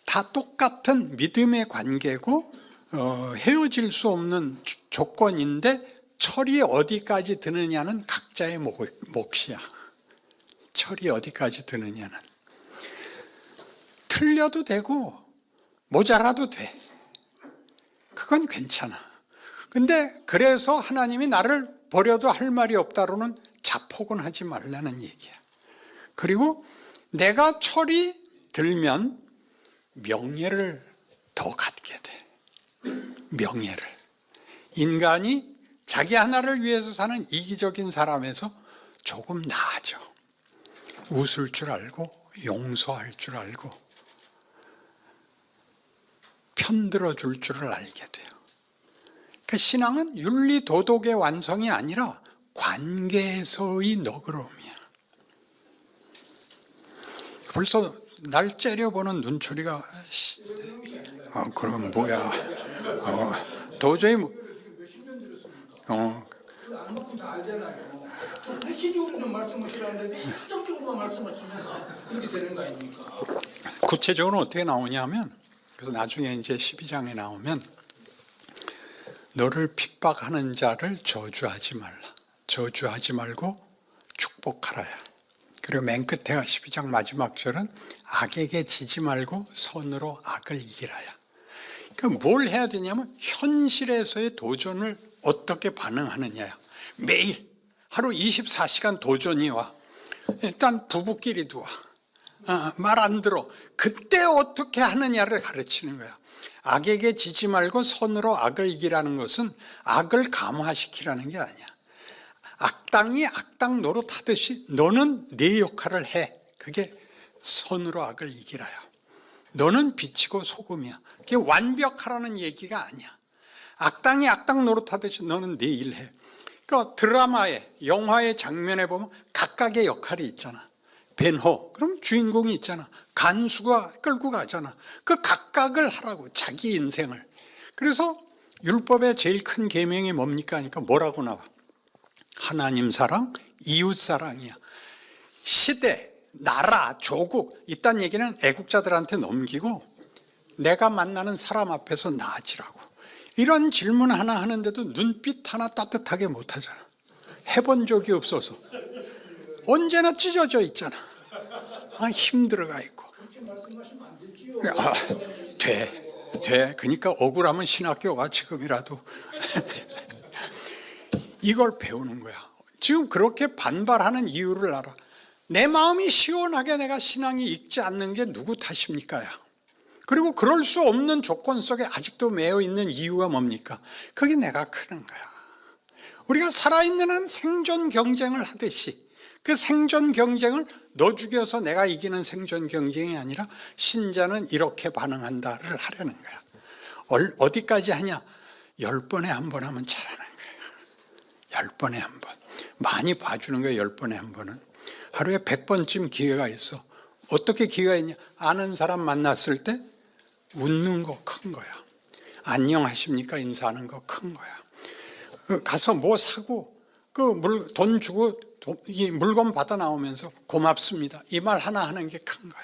A: 다 똑같은 믿음의 관계고 헤어질 수 없는 조건인데 철이 어디까지 드느냐는 각자의 몫이야. 철이 어디까지 드느냐는. 틀려도 되고 모자라도 돼. 그건 괜찮아. 근데 그래서 하나님이 나를 버려도 할 말이 없다로는 자폭은 하지 말라는 얘기야. 그리고 내가 철이 들면 명예를 더 갖게 돼. 명예를. 인간이 자기 하나를 위해서 사는 이기적인 사람에서 조금 나아져. 웃을 줄 알고 용서할 줄 알고 편들어 줄 줄을 알게 돼요. 그러니까 신앙은 윤리 도덕의 완성이 아니라 관계에서의 너그러움이야. 벌써 날 째려보는 눈초리가 그럼 뭐야? 도저히
C: 안 먹으면 다 알잖아요. 좀 구체적으로 좀 말씀하시라는데 추정적으로만 말씀하시면 그렇게 되는 거 아닙니까?
A: 구체적으로 어떻게 나오냐면, 그래서 나중에 이제 12장에 나오면 너를 핍박하는 자를 저주하지 말라. 저주하지 말고 축복하라야. 그리고 맨 끝에가 12장 마지막 절은 악에게 지지 말고 선으로 악을 이기라야. 그러니까 뭘 해야 되냐면 현실에서의 도전을 어떻게 반응하느냐야. 매일 하루 24시간 도전이 와. 일단 부부끼리도 와. 말 안 들어. 그때 어떻게 하느냐를 가르치는 거야. 악에게 지지 말고 선으로 악을 이기라는 것은 악을 감화시키라는 게 아니야. 악당이 악당 노릇하듯이 너는 네 역할을 해. 그게 선으로 악을 이기라야. 너는 빛이고 소금이야. 그게 완벽하라는 얘기가 아니야. 악당이 악당 노릇하듯이 너는 네 일 해. 그러니까 드라마에, 영화의 장면에 보면 각각의 역할이 있잖아. 벤호, 그럼 주인공이 있잖아. 간수가 끌고 가잖아. 그 각각을 하라고, 자기 인생을. 그래서 율법의 제일 큰 계명이 뭡니까 하니까 뭐라고 나와? 하나님 사랑, 이웃 사랑이야. 시대, 나라, 조국 이딴 얘기는 애국자들한테 넘기고 내가 만나는 사람 앞에서 나아지라고. 이런 질문 하나 하는데도 눈빛 하나 따뜻하게 못하잖아. 해본 적이 없어서 언제나 찢어져 있잖아. 힘들어가 있고. 돼. 그러니까 억울하면 신학교 가 지금이라도. 이걸 배우는 거야. 지금 그렇게 반발하는 이유를 알아. 내 마음이 시원하게 내가 신앙이 익지 않는 게 누구 탓입니까? 그리고 그럴 수 없는 조건 속에 아직도 매여 있는 이유가 뭡니까? 그게 내가 크는 거야. 우리가 살아있는 한 생존 경쟁을 하듯이 그 생존 경쟁을 너 죽여서 내가 이기는 생존 경쟁이 아니라 신자는 이렇게 반응한다를 하려는 거야. 어디까지 하냐? 10번에 한 번 하면 잘하는 거야. 10번에 한 번. 많이 봐주는 거예요. 10번에 한 번은. 하루에 100번쯤 기회가 있어. 어떻게 기회가 있냐? 아는 사람 만났을 때 웃는 거 큰 거야. 안녕하십니까 인사하는 거 큰 거야. 가서 뭐 사고 돈 주고 이 물건 받아 나오면서 고맙습니다. 이 말 하나 하는 게 큰 거야.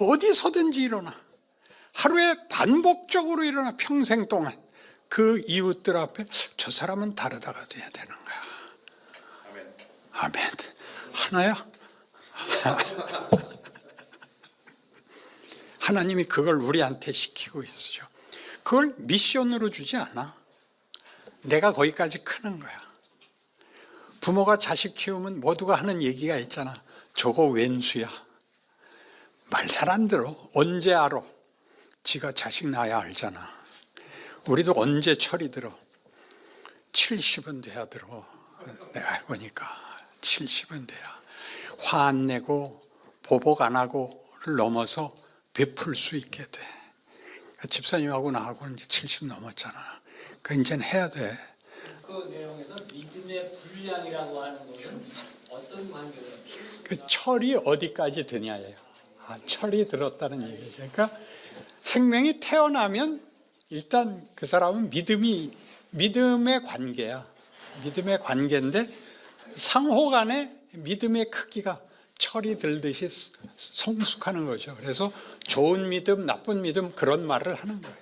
A: 어디서든지 일어나. 하루에 반복적으로 일어나 평생 동안. 그 이웃들 앞에 저 사람은 다르다가 돼야 되는 거야. 아멘. 하나야? 하나님이 그걸 우리한테 시키고 있으죠. 그걸 미션으로 주지 않아. 내가 거기까지 크는 거야. 부모가 자식 키우면 모두가 하는 얘기가 있잖아. 저거 웬수야. 말 잘 안 들어. 언제 알아? 지가 자식 낳아야 알잖아. 우리도 언제 철이 들어? 70은 돼야 들어. 내가 보니까 70은 돼야. 화 안 내고 보복 안 하고를 넘어서 베풀 수 있게 돼. 집사님하고 나하고는 이제 70 넘었잖아. 그 이제는 해야 돼.
B: 그 내용에서 믿음의 분량이라고 하는 것은 어떤 관계가
A: 그 철이 어디까지 드냐예요. 철이 들었다는 얘기죠. 그러니까 생명이 태어나면 일단 그 사람은 믿음의 관계야. 믿음의 관계인데 상호 간의 믿음의 크기가 철이 들듯이 성숙하는 거죠. 그래서 좋은 믿음, 나쁜 믿음 그런 말을 하는 거예요.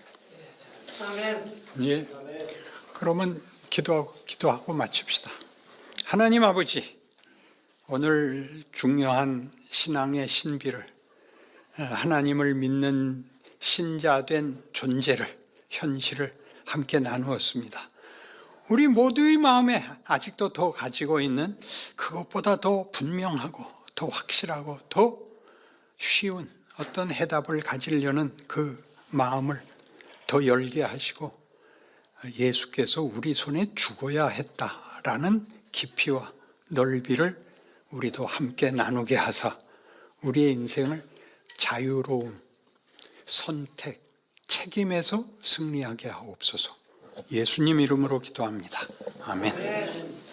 B: 아멘.
A: 예. 그러면 기도하고 마칩시다. 하나님 아버지, 오늘 중요한 신앙의 신비를, 하나님을 믿는 신자된 존재를, 현실을 함께 나누었습니다. 우리 모두의 마음에 아직도 더 가지고 있는 그것보다 더 분명하고 더 확실하고 더 쉬운 어떤 해답을 가지려는 그 마음을 더 열게 하시고 예수께서 우리 손에 죽어야 했다라는 깊이와 넓이를 우리도 함께 나누게 하사 우리의 인생을 자유로움, 선택, 책임에서 승리하게 하옵소서. 예수님 이름으로 기도합니다. 아멘.